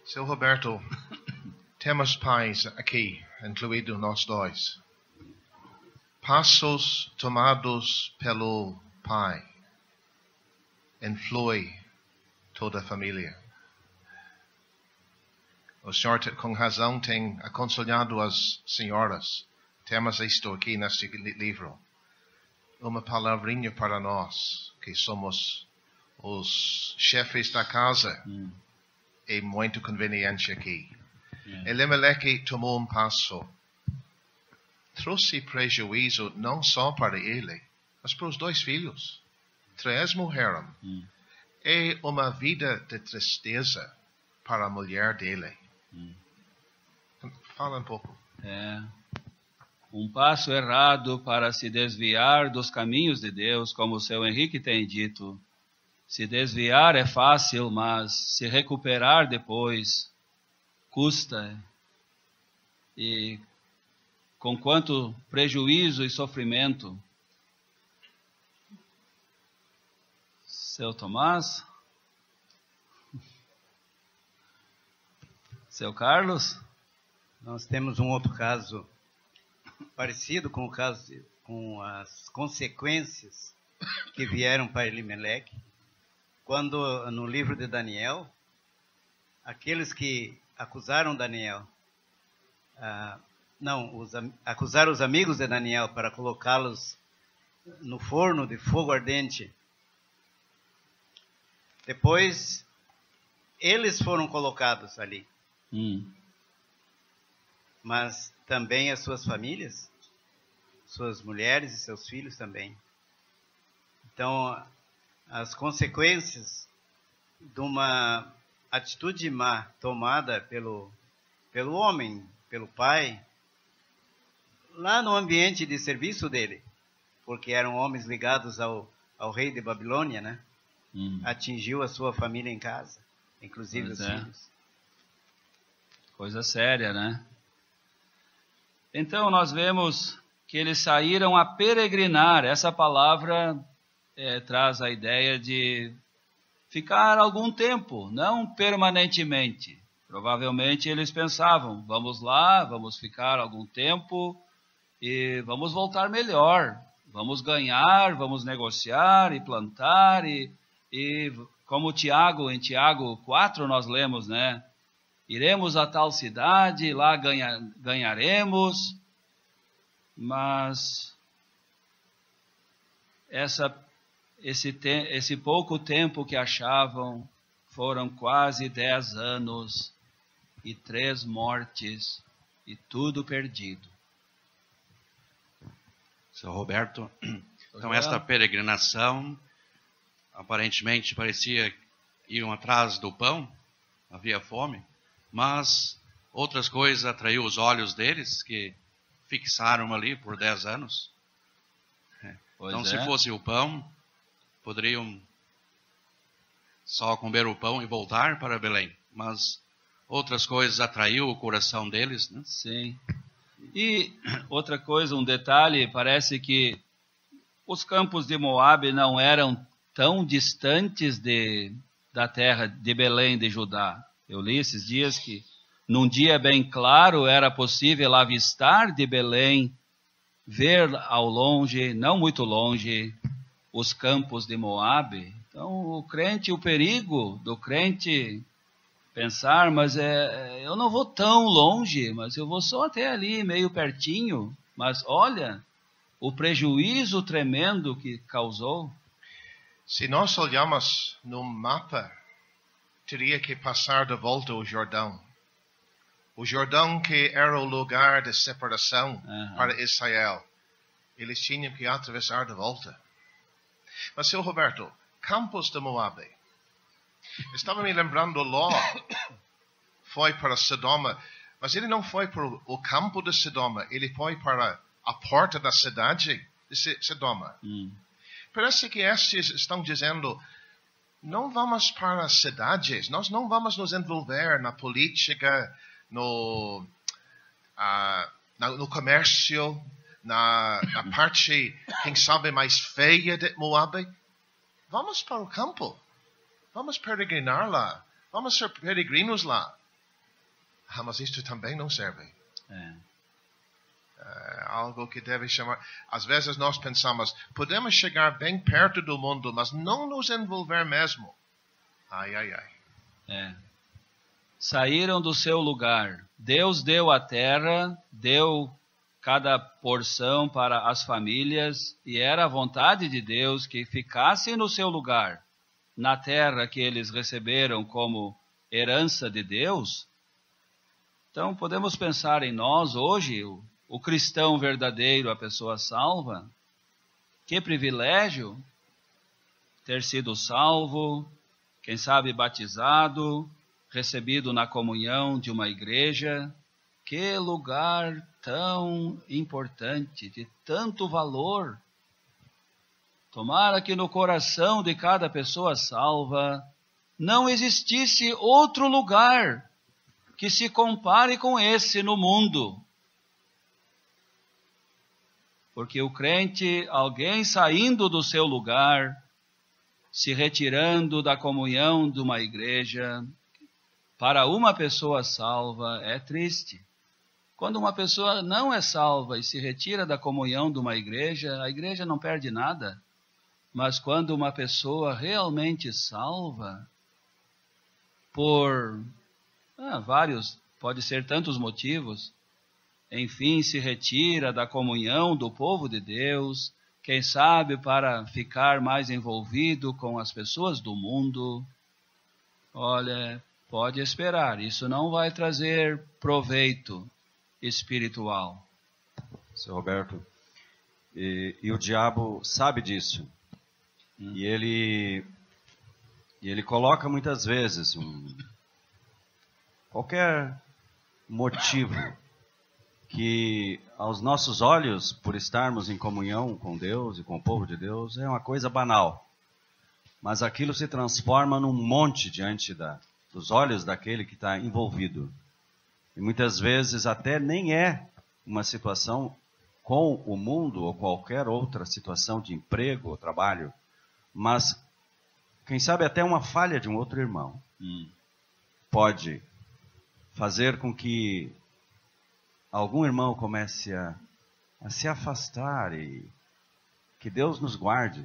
Seu Roberto, temos pais aqui, incluído nós dois. Passos tomados pelo pai influi toda a família. O senhor, com razão, tem aconselhado as senhoras. Temos isto aqui neste livro. Uma palavrinha para nós, que somos os chefes da casa. É muito conveniente aqui. Elimeleque tomou um passo. Trouxe prejuízo não só para ele, mas para os dois filhos. 3 morreram. É uma vida de tristeza para a mulher dele. Fala um pouco. Um passo errado para se desviar dos caminhos de Deus, como o seu Henrique tem dito. Se desviar é fácil, mas se recuperar depois custa. E com quanto prejuízo e sofrimento. Seu Tomás? Seu Carlos? Nós temos um outro caso parecido com o caso, com as consequências que vieram para Elimeleque, quando no livro de Daniel, aqueles que acusaram Daniel, acusaram os amigos de Daniel para colocá-los no forno de fogo ardente. Depois, eles foram colocados ali. Mas também as suas famílias, suas mulheres e seus filhos também. Então, as consequências de uma atitude má tomada pelo homem, pelo pai, lá no ambiente de serviço dele, porque eram homens ligados ao rei de Babilônia, né? Atingiu a sua família em casa, inclusive os filhos. Coisa séria, né? Então nós vemos que eles saíram a peregrinar. Essa palavra traz a ideia de ficar algum tempo, não permanentemente. Provavelmente eles pensavam, vamos lá, vamos ficar algum tempo e vamos voltar melhor. Vamos ganhar, vamos negociar e plantar e como Tiago, em Tiago 4 nós lemos, né? Iremos a tal cidade, lá ganharemos, mas esse pouco tempo que achavam foram quase 10 anos e 3 mortes e tudo perdido. Seu Roberto, então esta peregrinação aparentemente parecia iam atrás do pão, havia fome, mas outras coisas atraiu os olhos deles, que fixaram ali por 10 anos. Então, se fosse o pão, poderiam só comer o pão e voltar para Belém. Mas outras coisas atraiu o coração deles, né? Sim. E outra coisa, um detalhe, parece que os campos de Moabe não eram tão distantes da terra de Belém de Judá. Eu li esses dias que num dia bem claro era possível avistar de Belém, ver ao longe, não muito longe, os campos de Moabe. Então o perigo do crente pensar, mas eu não vou tão longe, mas eu vou só até ali, meio pertinho. Mas olha, o prejuízo tremendo que causou. Se nós olharmos no mapa, teria que passar de volta o Jordão. O Jordão que era o lugar de separação para Israel. Eles tinham que atravessar de volta. Mas, seu Roberto, campos de Moabe. Estava me lembrando, Ló foi para Sodoma, mas ele não foi para o campo de Sodoma, ele foi para a porta da cidade de Sodoma. Parece que estes estão dizendo, não vamos para as cidades, nós não vamos nos envolver na política, no comércio, na parte, quem sabe, mais feia de Moabe. Vamos para o campo, vamos peregrinar lá, vamos ser peregrinos lá. Mas isto também não serve. Algo que deve chamar. Às vezes nós pensamos, podemos chegar bem perto do mundo, mas não nos envolver mesmo. Saíram do seu lugar. Deus deu a terra, deu cada porção para as famílias, e era a vontade de Deus que ficassem no seu lugar, na terra que eles receberam como herança de Deus. Então podemos pensar em nós hoje, o cristão verdadeiro, a pessoa salva. Que privilégio ter sido salvo, quem sabe batizado, recebido na comunhão de uma igreja. Que lugar tão importante, de tanto valor. Tomara que no coração de cada pessoa salva não existisse outro lugar que se compare com esse no mundo. Porque o crente, alguém saindo do seu lugar, se retirando da comunhão de uma igreja, para uma pessoa salva é triste. Quando uma pessoa não é salva e se retira da comunhão de uma igreja, a igreja não perde nada. Mas quando uma pessoa realmente salva, por vários, pode ser tantos motivos, enfim, se retira da comunhão do povo de Deus, quem sabe para ficar mais envolvido com as pessoas do mundo, olha, pode esperar, isso não vai trazer proveito espiritual. Seu Roberto, e o diabo sabe disso. E ele coloca muitas vezes qualquer motivo que aos nossos olhos, por estarmos em comunhão com Deus e com o povo de Deus, é uma coisa banal. Mas aquilo se transforma num monte diante dos olhos daquele que está envolvido. E muitas vezes até nem é uma situação com o mundo ou qualquer outra situação de emprego ou trabalho, mas quem sabe até uma falha de um outro irmão pode fazer com que algum irmão comece a se afastar, e que Deus nos guarde.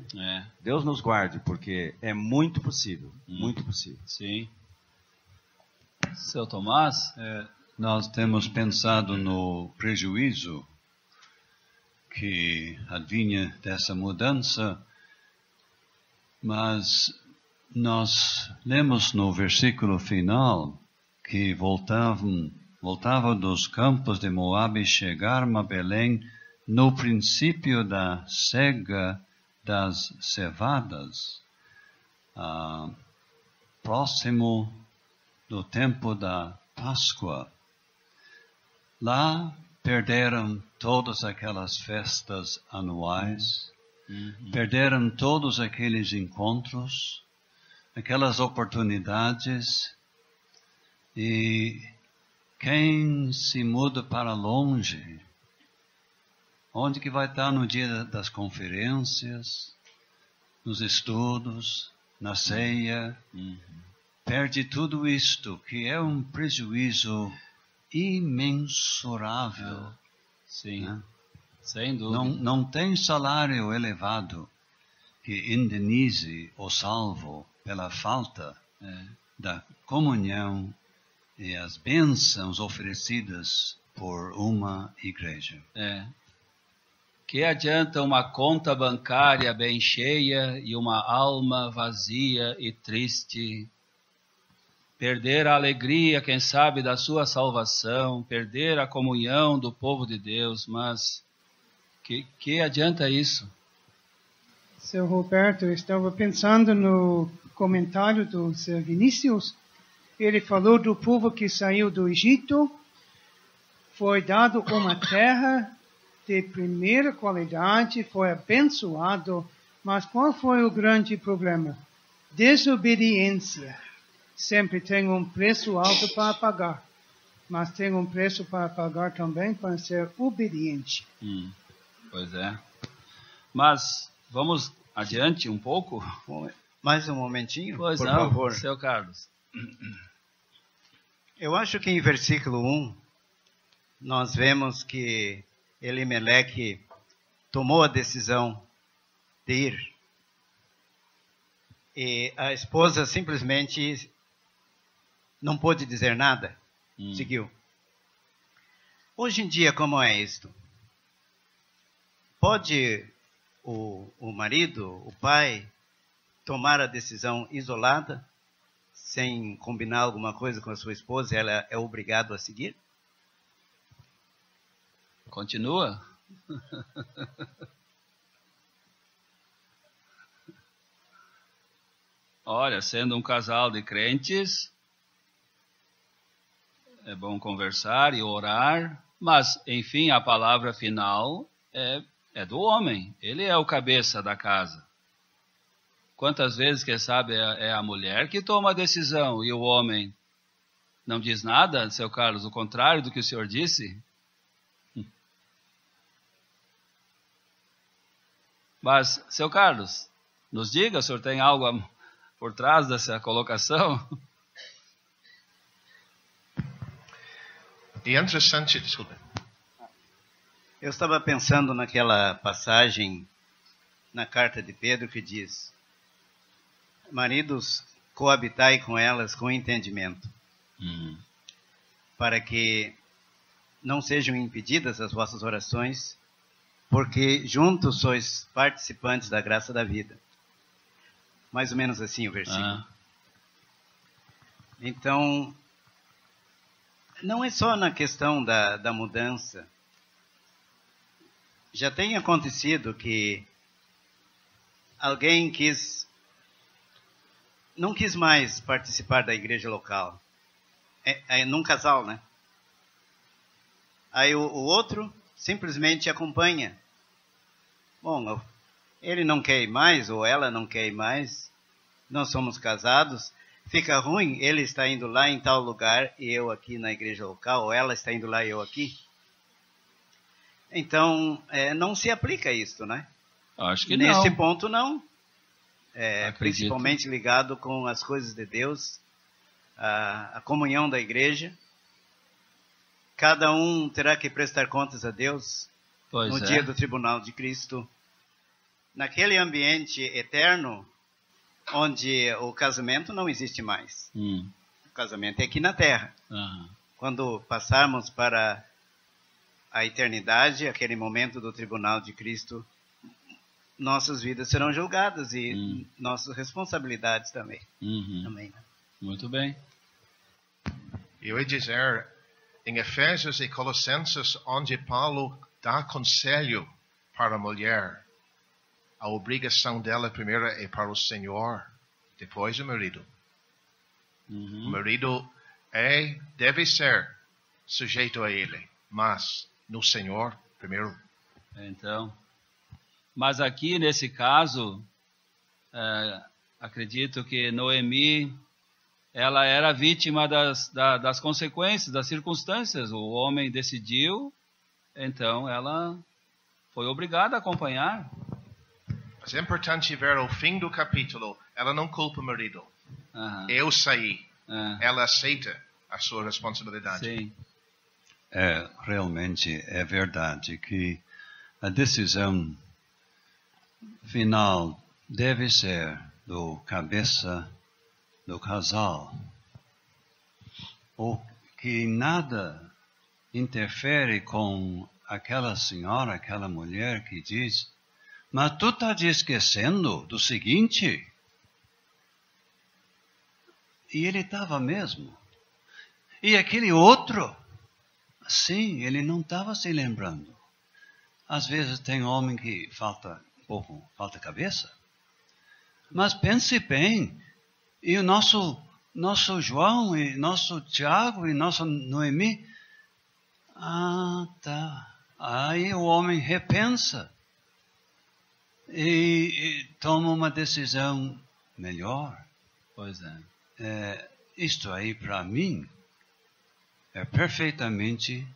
Deus nos guarde, porque é muito possível, muito possível. Sim. Seu Tomás? Nós temos pensado no prejuízo que advinha dessa mudança, mas nós lemos no versículo final que voltavam dos campos de Moabe e chegaram a Belém no princípio da cega das cevadas, próximo do tempo da Páscoa. Lá perderam todas aquelas festas anuais, perderam todos aqueles encontros, aquelas oportunidades, e quem se muda para longe, onde que vai estar no dia das conferências, nos estudos, na ceia, perde tudo isto, que é um prejuízo imensurável. Sim, né? Sem dúvida. Não tem salário elevado que indenize o salvo pela falta da comunhão e as bênçãos oferecidas por uma igreja. Que adianta uma conta bancária bem cheia e uma alma vazia e triste? Perder a alegria, quem sabe, da sua salvação, perder a comunhão do povo de Deus, mas que adianta isso? Seu Roberto, eu estava pensando no comentário do Sr. Vinícius. Ele falou do povo que saiu do Egito, foi dado uma terra de primeira qualidade, foi abençoado, mas qual foi o grande problema? Desobediência. Sempre tem um preço alto para pagar, mas tem um preço para pagar também para ser obediente. Pois é. Mas vamos adiante um pouco? Mais um momentinho, por favor. Seu Carlos. Eu acho que em versículo 1, nós vemos que Elimeleque tomou a decisão de ir. E a esposa simplesmente não pôde dizer nada, seguiu. Hoje em dia, como é isto? Pode o marido, o pai, tomar a decisão isolada, sem combinar alguma coisa com a sua esposa, ela é obrigado a seguir? Continua. Olha, sendo um casal de crentes, é bom conversar e orar, mas, enfim, a palavra final é do homem. Ele é o cabeça da casa. Quantas vezes, quem sabe, é a mulher que toma a decisão e o homem não diz nada, seu Carlos, o contrário do que o senhor disse? Mas, seu Carlos, nos diga, o senhor tem algo por trás dessa colocação? E é interessante, desculpa. Eu estava pensando naquela passagem na carta de Pedro que diz: maridos, coabitai com elas com entendimento, para que não sejam impedidas as vossas orações, porque juntos sois participantes da graça da vida. Mais ou menos assim o versículo. Então, não é só na questão da mudança. Já tem acontecido que alguém não quis mais participar da igreja local. Num casal, né? Aí o outro simplesmente acompanha. Bom, ele não quer ir mais, ou ela não quer ir mais, nós somos casados, fica ruim, ele está indo lá em tal lugar e eu aqui na igreja local, ou ela está indo lá e eu aqui. Então, não se aplica isso, né? Acho que Nesse não. ponto, não. Principalmente ligado com as coisas de Deus, a comunhão da igreja. Cada um terá que prestar contas a Deus no dia do tribunal de Cristo. Naquele ambiente eterno, onde o casamento não existe mais. O casamento é aqui na terra. Quando passarmos para a eternidade, aquele momento do tribunal de Cristo, nossas vidas serão julgadas e nossas responsabilidades também. Amém. Muito bem. Eu ia dizer, em Efésios e Colossenses, onde Paulo dá conselho para a mulher, a obrigação dela primeiro é para o Senhor, depois o marido. O marido deve ser sujeito a ele, mas no Senhor primeiro. Então, mas aqui nesse caso, acredito que Noemi, ela era vítima das consequências, das circunstâncias. O homem decidiu, então ela foi obrigada a acompanhar. Mas é importante ver o fim do capítulo. Ela não culpa o marido. Eu saí. Ela aceita a sua responsabilidade. Sim. Realmente é verdade que a decisão final deve ser do cabeça do casal. Ou que nada interfere com aquela senhora, aquela mulher que diz: mas tu está te esquecendo do seguinte. E ele estava mesmo. E aquele outro, sim, ele não estava se lembrando. Às vezes tem homem que falta cabeça. Mas pense bem, e o nosso João, e nosso Tiago, e nosso Noemi, tá. Aí o homem repensa e toma uma decisão melhor. Pois é. Isto aí, para mim, é perfeitamente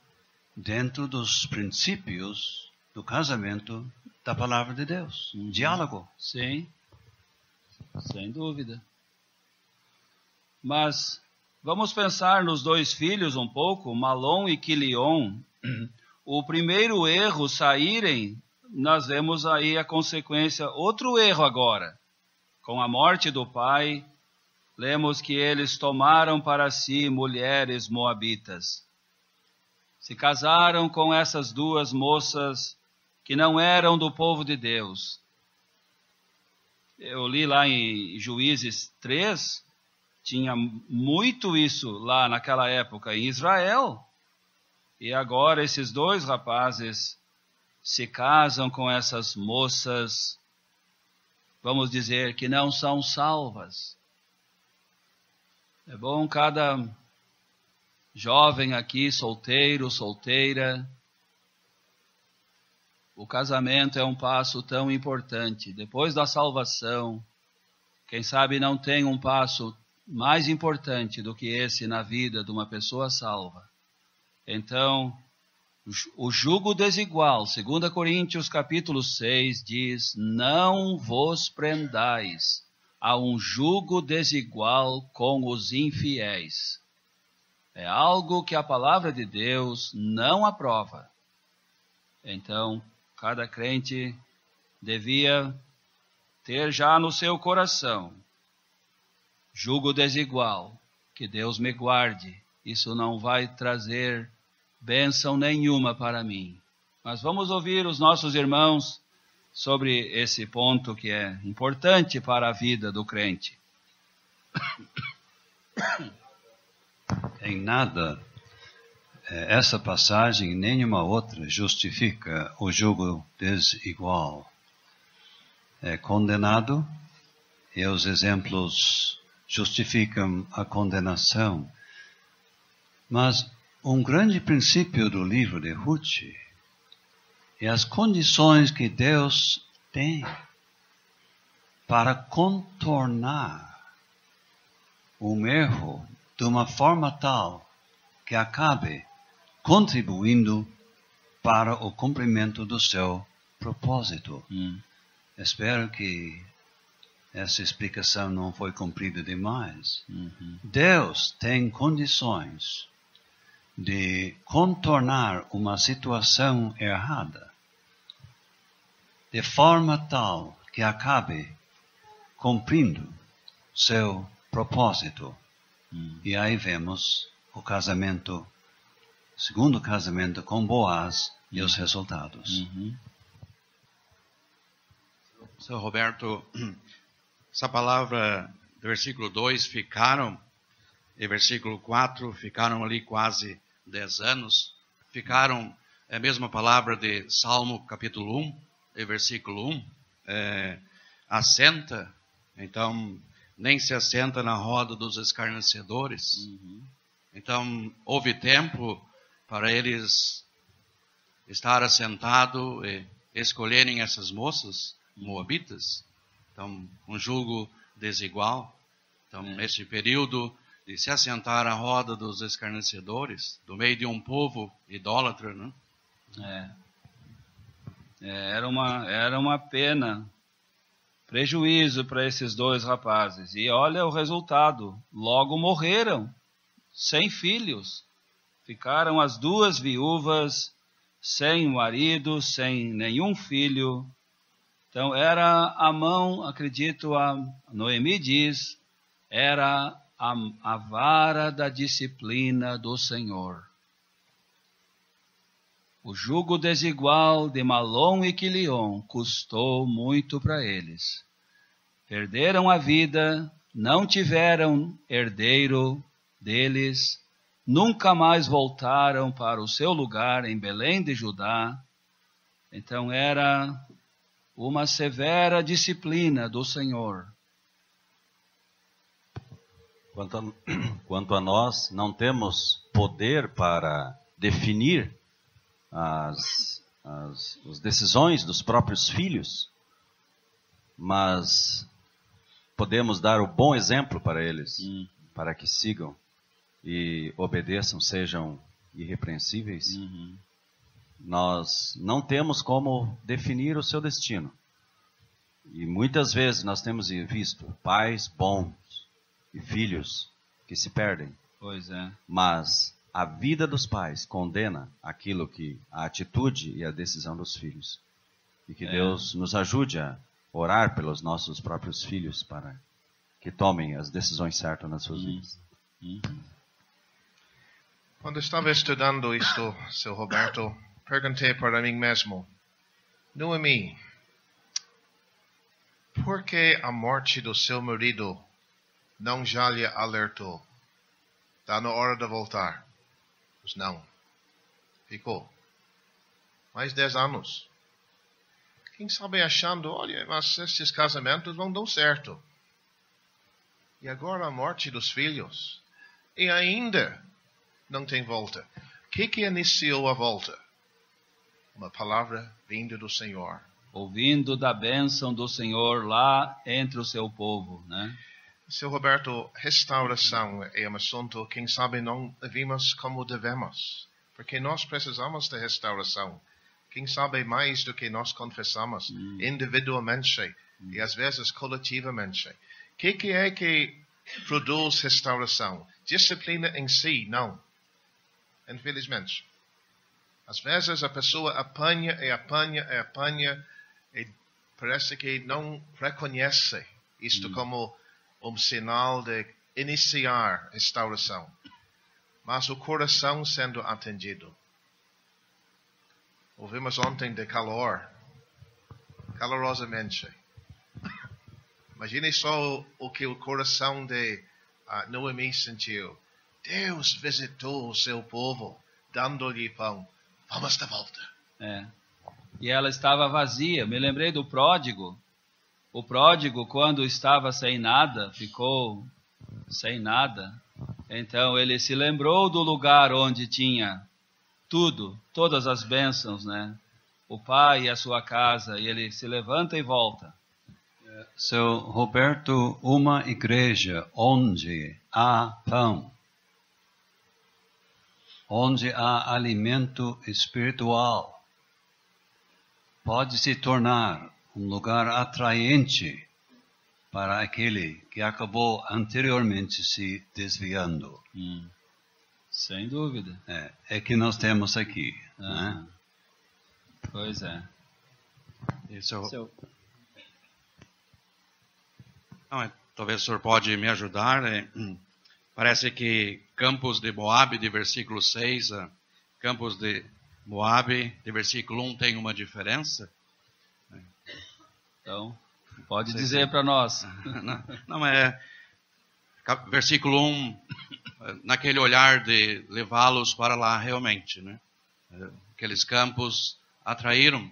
dentro dos princípios do casamento da palavra de Deus. Diálogo. Sim, sem dúvida. Mas vamos pensar nos dois filhos um pouco, Malom e Quilion. O primeiro erro saírem, nós vemos aí a consequência, outro erro agora. Com a morte do pai, lemos que eles tomaram para si mulheres moabitas. Se casaram com essas duas moças que não eram do povo de Deus. Eu li lá em Juízes 3, tinha muito isso lá naquela época em Israel. E agora esses dois rapazes se casam com essas moças, vamos dizer, que não são salvas. É bom cada jovem aqui, solteiro, solteira. O casamento é um passo tão importante. Depois da salvação, quem sabe não tem um passo mais importante do que esse na vida de uma pessoa salva. Então, O jugo desigual, 2 Coríntios capítulo 6 diz: não vos prendais a um jugo desigual com os infiéis. É algo que a palavra de Deus não aprova. Então, cada crente devia ter já no seu coração: jugo desigual, que Deus me guarde, isso não vai trazer bênção nenhuma para mim. Mas vamos ouvir os nossos irmãos sobre esse ponto que é importante para a vida do crente. Em nada, essa passagem, nenhuma outra, justifica o jugo desigual. É condenado, e os exemplos justificam a condenação. Mas um grande princípio do livro de Ruth é as condições que Deus tem para contornar um erro de uma forma tal que acabe contribuindo para o cumprimento do seu propósito. Espero que essa explicação não foi cumprida demais. Deus tem condições de contornar uma situação errada de forma tal que acabe cumprindo seu propósito. E aí vemos o casamento, segundo casamento com Boaz e os resultados. Seu Roberto, essa palavra do versículo 2, ficaram, e versículo 4, ficaram ali quase 10 anos. Ficaram, é a mesma palavra de Salmo capítulo 1, e versículo 1, assenta, então nem se assenta na roda dos escarnecedores. Então houve tempo para eles estar assentado e escolherem essas moças moabitas. Então um julgo desigual. Então nesse período de se assentar à roda dos escarnecedores, do meio de um povo idólatra, né? Era uma pena, prejuízo para esses dois rapazes. E olha o resultado, logo morreram, sem filhos. Ficaram as duas viúvas, sem marido, sem nenhum filho. Então era a mão, acredito, a Noemi diz, era a vara da disciplina do Senhor. O jugo desigual de Malom e Quilion custou muito para eles. Perderam a vida, não tiveram herdeiro deles, nunca mais voltaram para o seu lugar em Belém de Judá. Então era uma severa disciplina do Senhor. Quanto a nós, não temos poder para definir as decisões dos próprios filhos, mas podemos dar o bom exemplo para eles, para que sigam e obedeçam, sejam irrepreensíveis. Nós não temos como definir o seu destino. E muitas vezes nós temos visto pais bons e filhos que se perdem. Pois é. Mas a vida dos pais condena aquilo que a atitude e a decisão dos filhos. E que Deus nos ajude a orar pelos nossos próprios filhos para que tomem as decisões certas nas suas vidas. Quando estava estudando isto, seu Roberto, perguntei para mim mesmo: Noemi, por que a morte do seu marido não já lhe alertou? Está na hora de voltar. Mas não. Ficou. Mais 10 anos. Quem sabe achando, olha, mas esses casamentos não dão certo. E agora a morte dos filhos. E ainda não tem volta. O que iniciou a volta? Uma palavra vinda do Senhor. Ouvindo da bênção do Senhor lá entre o seu povo, né? Seu Roberto, restauração é um assunto, quem sabe não vimos como devemos. Porque nós precisamos de restauração. Quem sabe mais do que nós confessamos, individualmente e às vezes coletivamente. O que é que produz restauração? Disciplina em si, não. Infelizmente. Às vezes a pessoa apanha e parece que não reconhece isto como um sinal de iniciar restauração. Mas o coração sendo atendido. Ouvimos ontem de calorosamente. Imagine só o que o coração de Noemi sentiu. Deus visitou o seu povo, dando-lhe pão. Vamos de volta. E ela estava vazia. Me lembrei do pródigo. O pródigo, quando estava sem nada, ficou sem nada. Então ele se lembrou do lugar onde tinha tudo, todas as bênçãos, né? O pai e a sua casa, e ele se levanta e volta. Seu Roberto, uma igreja onde há pão, onde há alimento espiritual, pode se tornar um lugar atraente para aquele que acabou anteriormente se desviando. Sem dúvida. É que nós temos aqui. Né? Pois é. Talvez o senhor pode me ajudar. Parece que Campos de Moabe, de versículo 6, Campos de Moabe, de versículo 1, tem uma diferença. Então, pode dizer para nós. Não, versículo 1, naquele olhar de levá-los para lá realmente, né? Aqueles campos atraíram.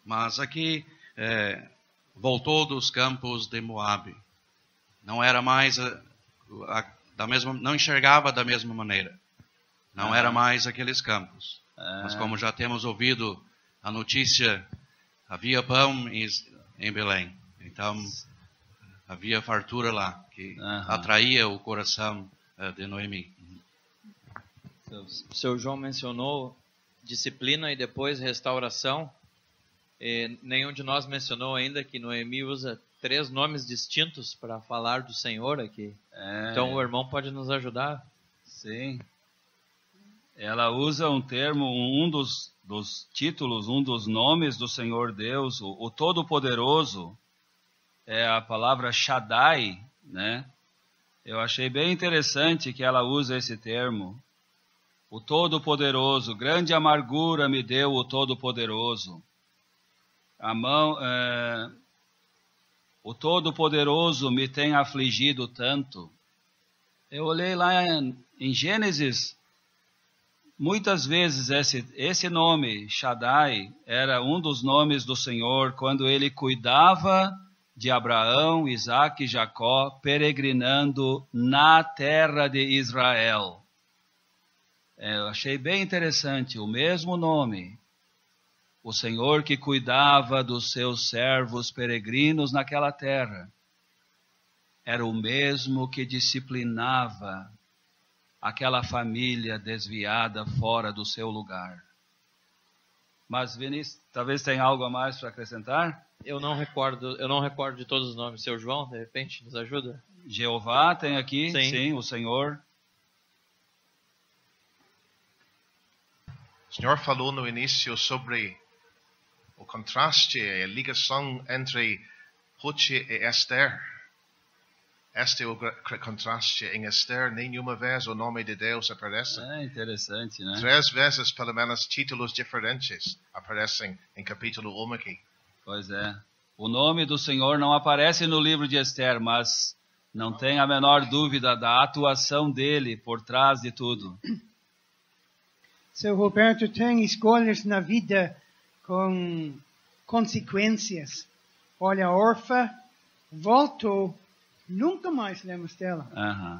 Mas aqui voltou dos campos de Moabe. Não era mais não enxergava da mesma maneira. Não era mais aqueles campos. Mas como já temos ouvido a notícia, havia pão em Belém. Então havia fartura lá, que atraía o coração de Noemi. O seu João mencionou disciplina e depois restauração. E nenhum de nós mencionou ainda que Noemi usa 3 nomes distintos para falar do Senhor aqui. Então o irmão pode nos ajudar. Sim. Ela usa um termo, um dos títulos, um dos nomes do Senhor Deus, o Todo-Poderoso, é a palavra Shaddai, né? Eu achei bem interessante que ela usa esse termo. O Todo-Poderoso, grande amargura me deu o Todo-Poderoso. O Todo-Poderoso me tem afligido tanto. Eu olhei lá em Gênesis, muitas vezes esse nome, Shaddai, era um dos nomes do Senhor quando ele cuidava de Abraão, Isaque e Jacó, peregrinando na terra de Israel. Eu achei bem interessante, o mesmo nome. O Senhor que cuidava dos seus servos peregrinos naquela terra, era o mesmo que disciplinava aquela família desviada fora do seu lugar. Mas, Vinícius, talvez tenha algo a mais para acrescentar? Eu não recordo de todos os nomes. Seu João, de repente, nos ajuda? Jeová tem aqui, sim, o Senhor. O Senhor falou no início sobre o contraste e a ligação entre Ruth e Esther. Este é o contraste. Em Esther, nenhuma vez o nome de Deus aparece. É interessante, né? 3 vezes, pelo menos, títulos diferentes aparecem em capítulo 1 aqui. Pois é. O nome do Senhor não aparece no livro de Esther, mas não tem a menor dúvida da atuação dele por trás de tudo. Seu Roberto, tem escolhas na vida com consequências. Olha, a Orfa voltou, nunca mais lemos dela.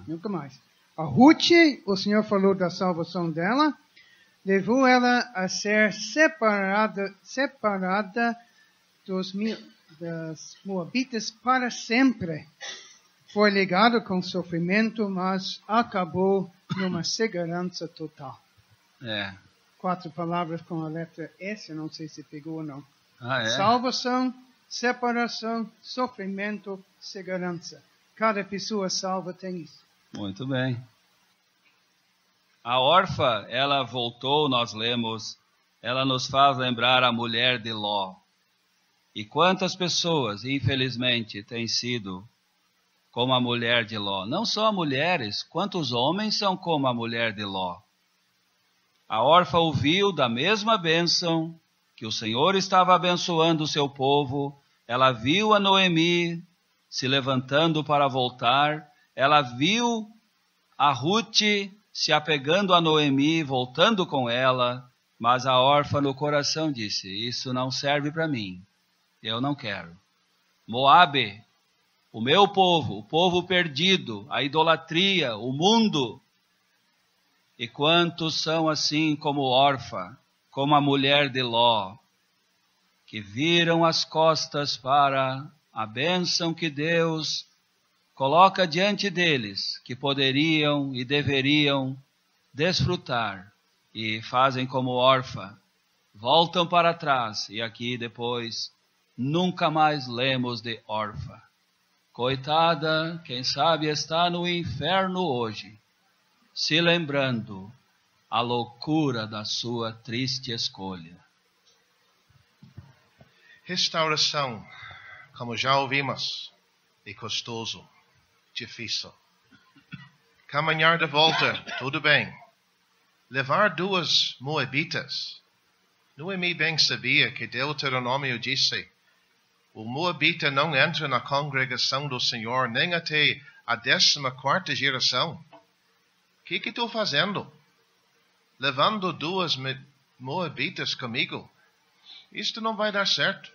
Nunca mais. A Ruth, o Senhor falou da salvação dela, levou ela a ser separada das Moabitas para sempre. Foi ligado com sofrimento, mas acabou numa segurança total. É. 4 palavras com a letra S, não sei se pegou ou não. Ah, é? Salvação, separação, sofrimento, segurança. Cada pessoa salva tem isso. Muito bem. A órfã, ela voltou, nós lemos, ela nos faz lembrar a mulher de Ló. E quantas pessoas, infelizmente, têm sido como a mulher de Ló? Não só mulheres, quantos homens são como a mulher de Ló? A órfã ouviu da mesma bênção que o Senhor estava abençoando o seu povo. Ela viu a Noemi se levantando para voltar. Ela viu a Ruth se apegando a Noemi, voltando com ela. Mas a órfã no coração disse, isso não serve para mim. Eu não quero. Moabe, o meu povo, o povo perdido, a idolatria, o mundo. E quantos são assim como órfã, como a mulher de Ló, que viram as costas para a bênção que Deus coloca diante deles, que poderiam e deveriam desfrutar, e fazem como órfã, voltam para trás, e aqui depois nunca mais lemos de órfã. Coitada, quem sabe está no inferno hoje, se lembrando a loucura da sua triste escolha. Restauração, como já ouvimos, é custoso, difícil. Caminhar de volta, tudo bem. Levar 2 moabitas. Noemi bem sabia que Deuteronômio disse, o moabita não entra na congregação do Senhor nem até a 14ª geração. O que estou fazendo? Levando 2 moabitas comigo? Isto não vai dar certo.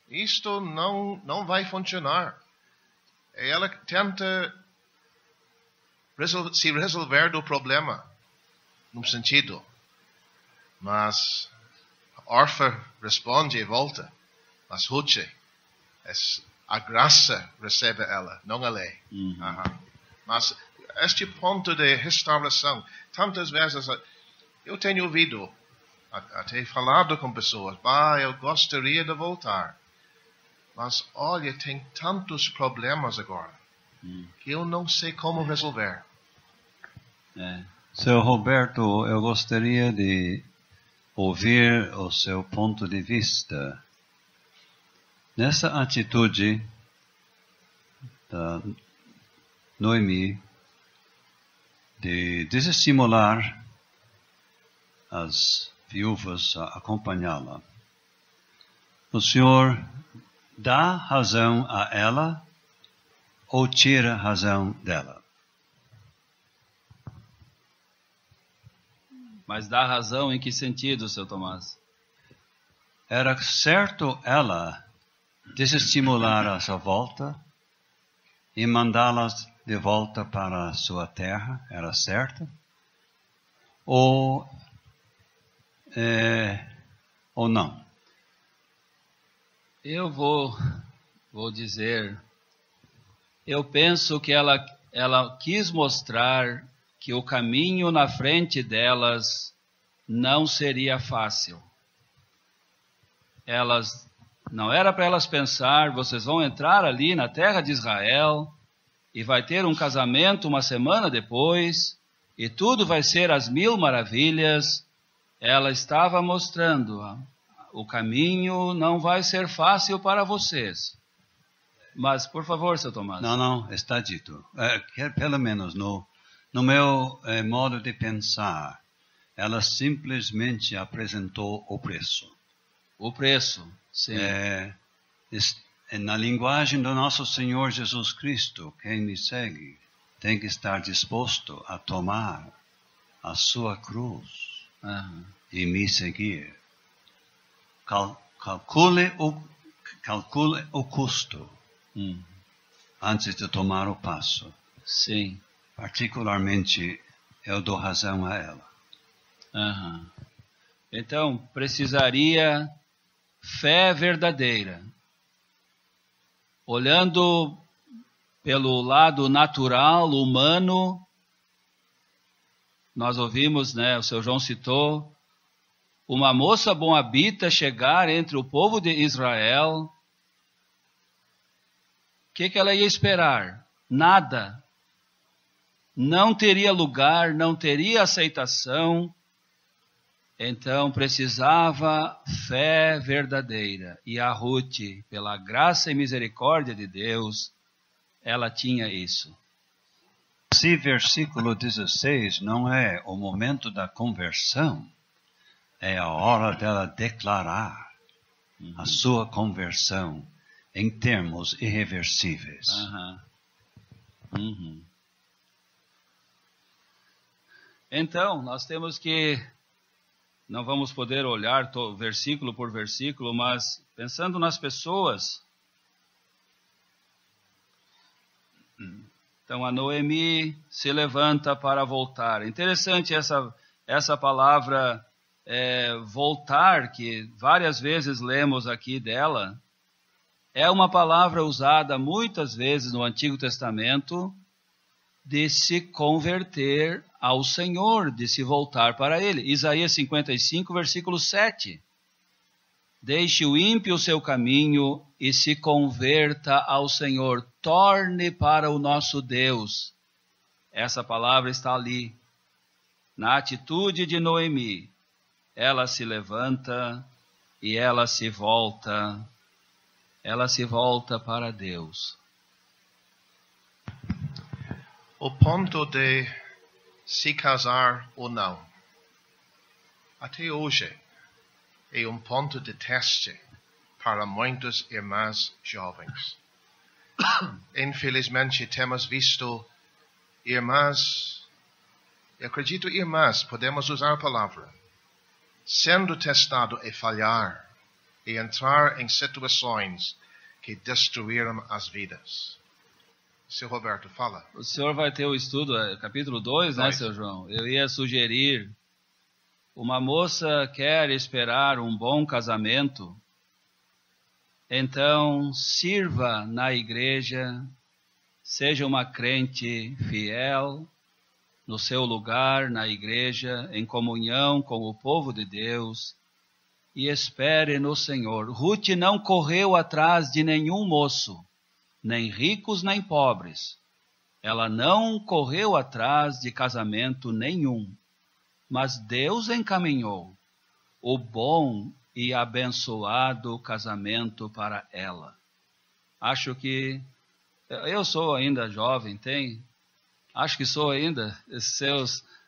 Isto não vai funcionar. Ela tenta se resolver do problema, num sentido. Mas a órfã responde e volta. Mas Ruth, a graça recebe ela, não a lei. Mas este ponto de restauração, tantas vezes eu tenho ouvido, até falado com pessoas, eu gostaria de voltar. Mas olha, tem tantos problemas agora, que eu não sei como resolver. Seu Roberto, eu gostaria de ouvir o seu ponto de vista. Nessa atitude da Noemi, de desestimular as viúvas a acompanhá-la, o Senhor dá razão a ela ou tira razão dela? Mas dá razão em que sentido, seu Tomás? Era certo ela desestimular a sua volta e mandá-las de volta para a sua terra? Era certo? Ou não? Eu vou dizer, eu penso que ela quis mostrar que o caminho na frente delas não seria fácil. Não era para elas pensar, vocês vão entrar ali na terra de Israel e vai ter um casamento uma semana depois e tudo vai ser às 1000 maravilhas. Ela estava mostrando, o caminho não vai ser fácil para vocês. Mas, por favor, seu Tomás. Não, está dito. Pelo menos no meu modo de pensar, ela simplesmente apresentou o preço. O preço, sim. Na linguagem do nosso Senhor Jesus Cristo, quem me segue tem que estar disposto a tomar a sua cruz e me seguir. Calcule o custo antes de tomar o passo. Sim. Particularmente, eu dou razão a ela. Então, precisaria fé verdadeira. Olhando pelo lado natural, humano, nós ouvimos, né, o seu João citou, uma moça moabita chegar entre o povo de Israel. O que ela ia esperar? Nada. Não teria lugar, não teria aceitação. Então precisava fé verdadeira. E a Ruth, pela graça e misericórdia de Deus, ela tinha isso. Se versículo 16 não é o momento da conversão, é a hora dela declarar a sua conversão em termos irreversíveis. Então, nós temos que, não vamos poder olhar versículo por versículo, mas pensando nas pessoas. Então, a Noemi se levanta para voltar. Interessante essa palavra voltar, que várias vezes lemos aqui dela. É uma palavra usada muitas vezes no Antigo Testamento de se converter ao Senhor, de se voltar para Ele. Isaías 55, versículo 7. Deixe o ímpio o seu caminho e se converta ao Senhor. Torne para o nosso Deus. Essa palavra está ali, na atitude de Noemi. Ela se levanta e ela se volta para Deus. O ponto de se casar ou não, até hoje, é um ponto de teste para muitas irmãs jovens. Infelizmente, temos visto irmãs, eu acredito irmãs, podemos usar a palavra, sendo testado e falhar, e entrar em situações que destruíram as vidas. Seu Roberto, fala. O senhor vai ter o estudo, capítulo 2, né, seu João? Eu ia sugerir, uma moça quer esperar um bom casamento, então sirva na igreja, seja uma crente fiel, no seu lugar, na igreja, em comunhão com o povo de Deus, e espere no Senhor. Ruth não correu atrás de nenhum moço, nem ricos nem pobres. Ela não correu atrás de casamento nenhum, mas Deus encaminhou o bom e abençoado casamento para ela. Acho que eu sou ainda jovem, acho que sou ainda.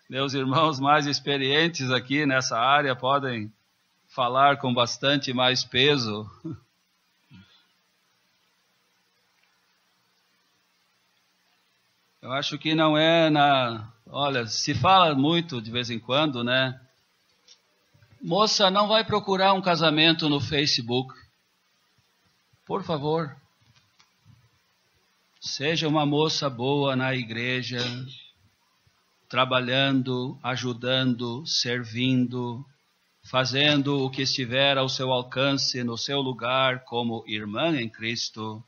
Meus irmãos mais experientes aqui nessa área podem falar com bastante mais peso. Eu acho que não é olha, se fala muito de vez em quando, né? Moça, não vai procurar um casamento no Facebook. Por favor. Seja uma moça boa na igreja, trabalhando, ajudando, servindo, fazendo o que estiver ao seu alcance, no seu lugar, como irmã em Cristo.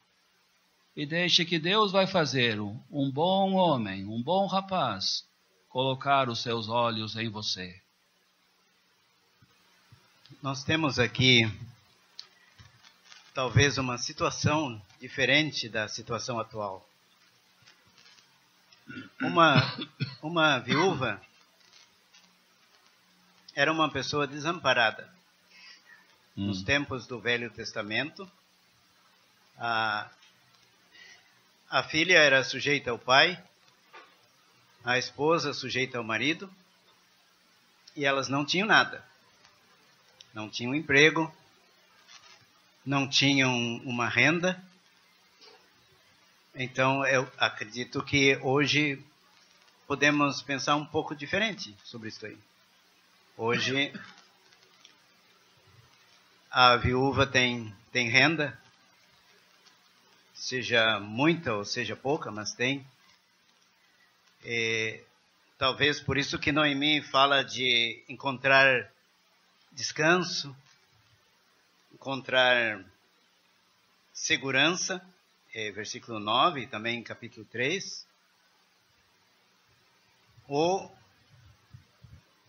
E deixe que Deus vai fazer um bom homem, um bom rapaz, colocar os seus olhos em você. Nós temos aqui, talvez, uma situação diferente da situação atual. Uma viúva era uma pessoa desamparada. Nos tempos do Velho Testamento, a filha era sujeita ao pai, a esposa sujeita ao marido, e elas não tinham nada. Não tinham emprego, não tinham uma renda. Então, eu acredito que hoje podemos pensar um pouco diferente sobre isso aí. Hoje, a viúva tem renda, seja muita ou seja pouca, mas tem. Talvez por isso que Noemi fala de encontrar descanso, encontrar segurança, versículo 9, também capítulo 3, ou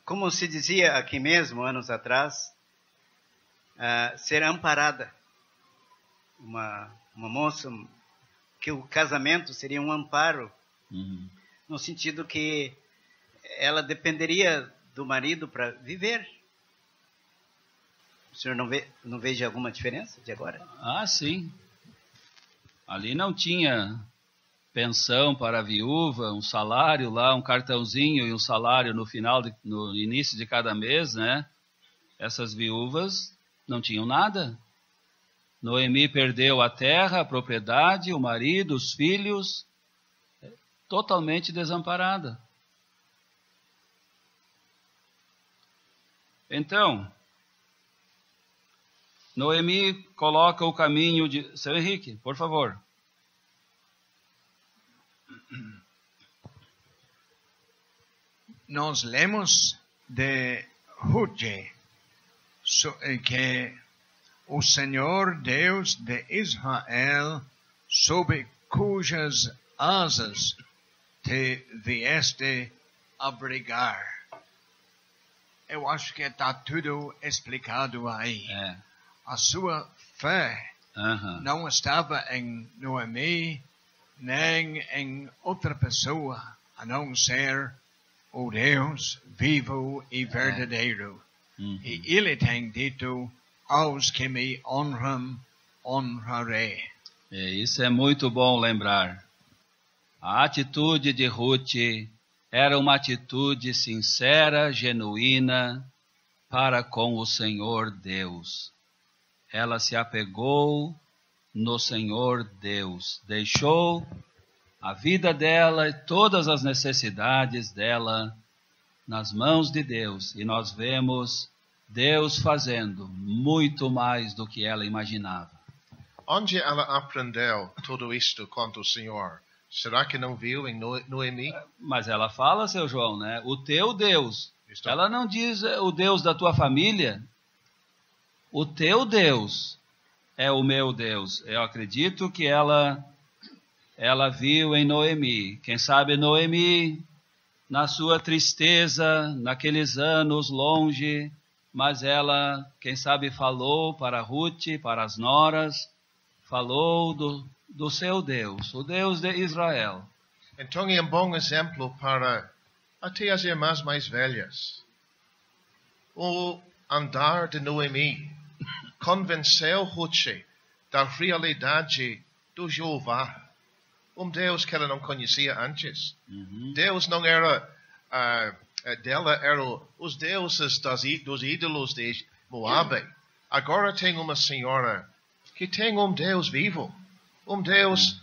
como se dizia aqui mesmo, anos atrás, ser amparada. Uma moça, que o casamento seria um amparo, no sentido que ela dependeria do marido para viver. O senhor não veja alguma diferença de agora? Ah, sim. Ali não tinha pensão para a viúva, um salário lá, um cartãozinho e um salário no início de cada mês, né? Essas viúvas não tinham nada. Noemi perdeu a terra, a propriedade, o marido, os filhos, totalmente desamparada. Então, Noemi coloca o caminho de... Seu Henrique, por favor. Nós lemos de Ruth que o Senhor Deus de Israel, sob cujas asas te vieste abrigar. Eu acho que está tudo explicado aí. A sua fé não estava em Noemi, nem em outra pessoa, a não ser o Deus vivo e verdadeiro. E ele tem dito, aos que me honram, honrarei. Isso é muito bom lembrar. A atitude de Ruth era uma atitude sincera, genuína, para com o Senhor Deus. Ela se apegou no Senhor Deus, deixou a vida dela e todas as necessidades dela nas mãos de Deus. E nós vemos Deus fazendo muito mais do que ela imaginava. Onde ela aprendeu tudo isto quanto o Senhor? Será que não viu em Noemi? Mas ela fala, seu João, né? O teu Deus. Ela não diz o Deus da tua família. O teu Deus é o meu Deus. Eu acredito que ela viu em Noemi. Quem sabe Noemi, na sua tristeza, naqueles anos longe, mas ela, quem sabe, falou para Ruth, para as noras, falou do seu Deus, o Deus de Israel. Então é um bom exemplo para até as irmãs mais velhas. O andar de Noemi convenceu Ruth da realidade do Jeová, um Deus que ela não conhecia antes. Deus não era dela, eram os deuses dos ídolos de Moabe. Agora tem uma senhora que tem um Deus vivo, um Deus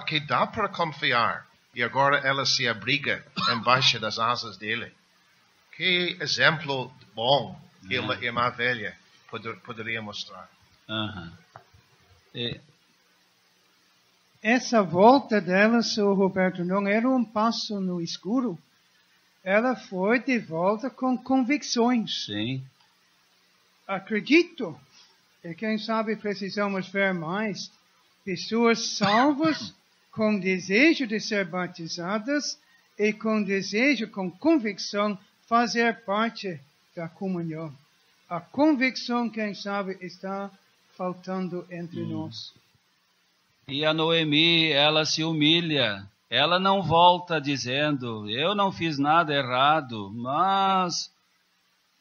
que dá para confiar, e agora ela se abriga embaixo das asas dele. Que exemplo bom que uma irmã velha poderia mostrar. Essa volta dela, Sr. Roberto, não era um passo no escuro. Ela foi de volta com convicções. Sim. Acredito. E quem sabe precisamos ver mais pessoas salvas com desejo de ser batizadas e com desejo, com convicção, fazer parte da comunhão. A convicção, quem sabe, está faltando entre nós. E a Noemi, ela se humilha. Ela não volta dizendo, eu não fiz nada errado, mas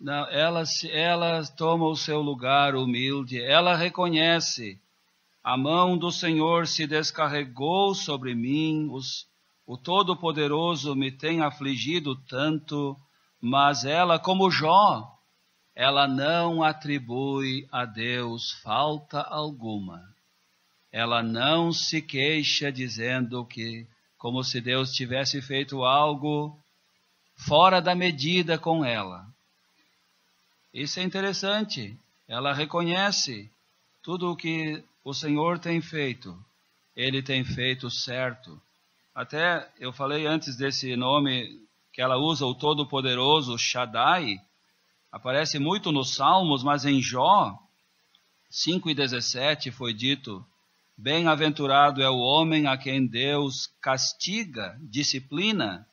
não, ela toma o seu lugar humilde. Ela reconhece, a mão do Senhor se descarregou sobre mim, o Todo-Poderoso me tem afligido tanto, mas ela, como Jó, ela não atribui a Deus falta alguma. Ela não se queixa dizendo que, como se Deus tivesse feito algo fora da medida com ela. Isso é interessante. Ela reconhece tudo o que o Senhor tem feito. Ele tem feito certo. Até eu falei antes desse nome que ela usa, o Todo-Poderoso, Shaddai. Aparece muito nos Salmos, mas em Jó 5:17 foi dito: bem-aventurado é o homem a quem Deus castiga, disciplina.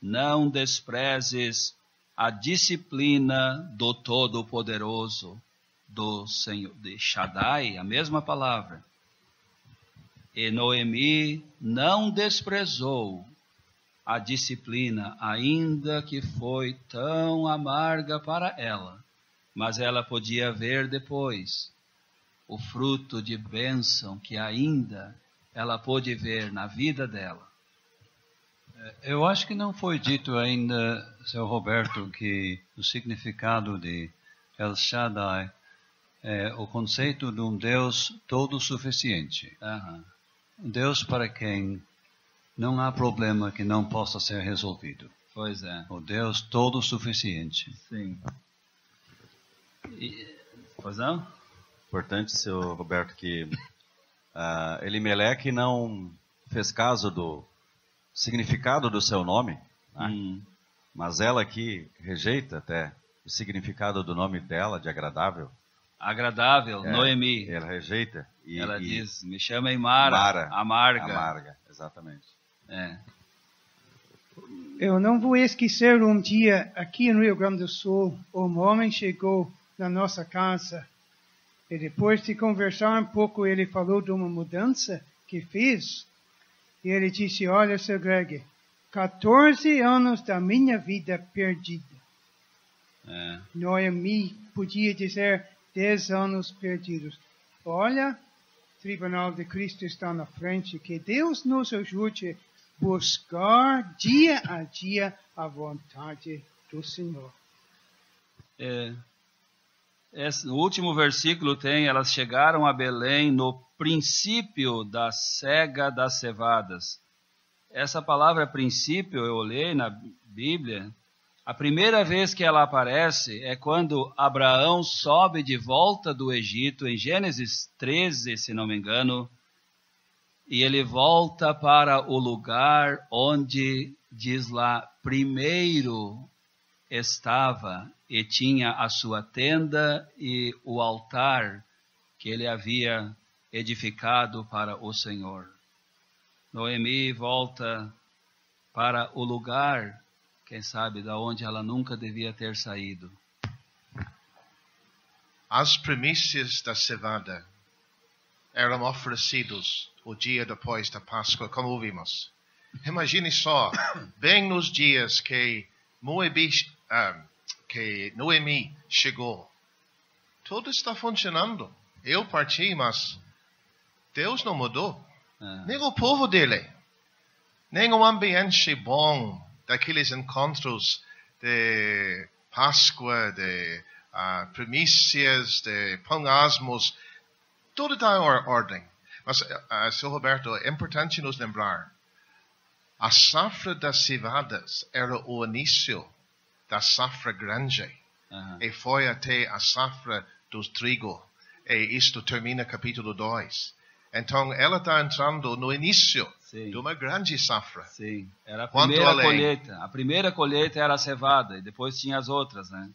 Não desprezes a disciplina do Todo-Poderoso, do Senhor, de Shaddai, a mesma palavra. E Noemi não desprezou a disciplina, ainda que foi tão amarga para ela, mas ela podia ver depois o fruto de bênção que ainda ela pôde ver na vida dela. Eu acho que não foi dito ainda, Sr. Roberto, que o significado de El Shaddai é o conceito de um Deus todo-suficiente. Um Deus para quem não há problema que não possa ser resolvido. Pois é. O Deus todo-suficiente. Sim. Pois não? Importante, Sr. Roberto, que Elimeleque não fez caso do significado do seu nome, né? Mas ela aqui rejeita até o significado do nome dela, de agradável. Agradável, Noemi. Ela rejeita. Ela diz, me chama Mara, amarga. Amarga, exatamente. Eu não vou esquecer um dia aqui no Rio Grande do Sul, um homem chegou na nossa casa e depois de conversar um pouco ele falou de uma mudança que fez. E ele disse, olha, Sr. Greg, 14 anos da minha vida perdida. Noemi podia dizer 10 anos perdidos. Olha, o Tribunal de Cristo está na frente, que Deus nos ajude a buscar dia a dia a vontade do Senhor. No último versículo tem, elas chegaram a Belém no princípio da cega das cevadas. Essa palavra princípio, eu olhei na Bíblia, a primeira vez que ela aparece é quando Abraão sobe de volta do Egito, em Gênesis 13, se não me engano, e ele volta para o lugar onde, diz lá, primeiro estava e tinha a sua tenda e o altar que ele havia edificado para o Senhor. Noemi volta para o lugar, quem sabe, da onde ela nunca devia ter saído. As primícias da cevada eram oferecidos o dia depois da Páscoa, como vimos. Imagine só, bem nos dias que Noemi chegou. Tudo está funcionando. Eu parti, mas Deus não mudou. Nem o povo dele. Nem o ambiente bom daqueles encontros de Páscoa, de primícias, de pangasmos. Tudo está em ordem. Mas, Sr. Roberto, é importante nos lembrar. A safra das cevadas era o início da safra grande. E foi até a safra do trigo. E isto termina capítulo 2. Então, ela está entrando no início de uma grande safra. Sim, era a primeira colheita. A primeira colheita era a cevada e depois tinha as outras, né?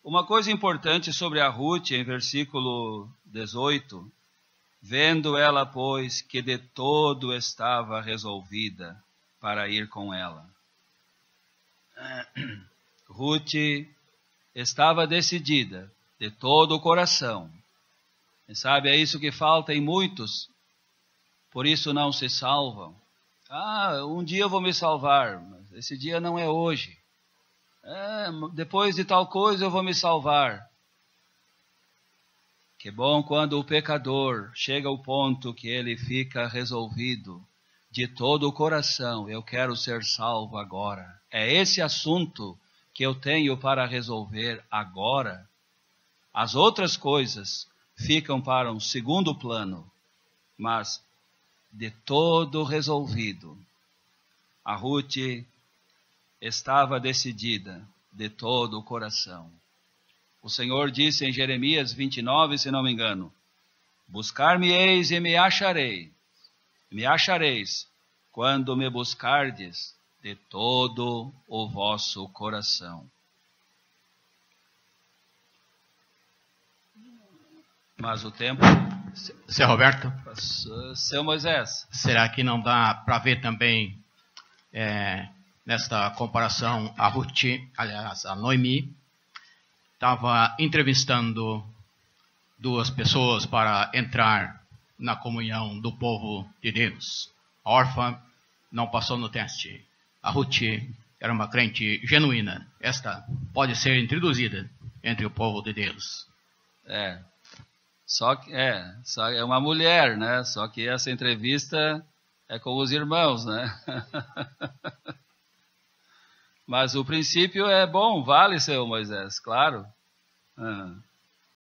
Uma coisa importante sobre a Ruth, em versículo 18, vendo ela, pois, que de todo estava resolvida para ir com ela. Ruth estava decidida, de todo o coração. Quem sabe é isso que falta em muitos, por isso não se salvam. Um dia eu vou me salvar, mas esse dia não é hoje. Depois de tal coisa eu vou me salvar. Que bom quando o pecador chega ao ponto que ele fica resolvido de todo o coração, eu quero ser salvo agora. É esse assunto que eu tenho para resolver agora. As outras coisas ficam para um segundo plano, mas de todo resolvido. A Ruth estava decidida de todo o coração. O Senhor disse em Jeremias 29, se não me engano, buscar-me-eis e me achareis, quando me buscardes de todo o vosso coração. Mas o tempo... Seu Roberto? Seu Moisés. Será que não dá para ver também nesta comparação, a Ruth, aliás, a Noemi, estava entrevistando duas pessoas para entrar na comunhão do povo de Deus. A Orfa não passou no teste. A Ruth era uma crente genuína. Esta pode ser introduzida entre o povo de Deus. Só que é uma mulher, né? Só que essa entrevista é com os irmãos, né? Mas o princípio é bom, vale, seu Moisés, claro.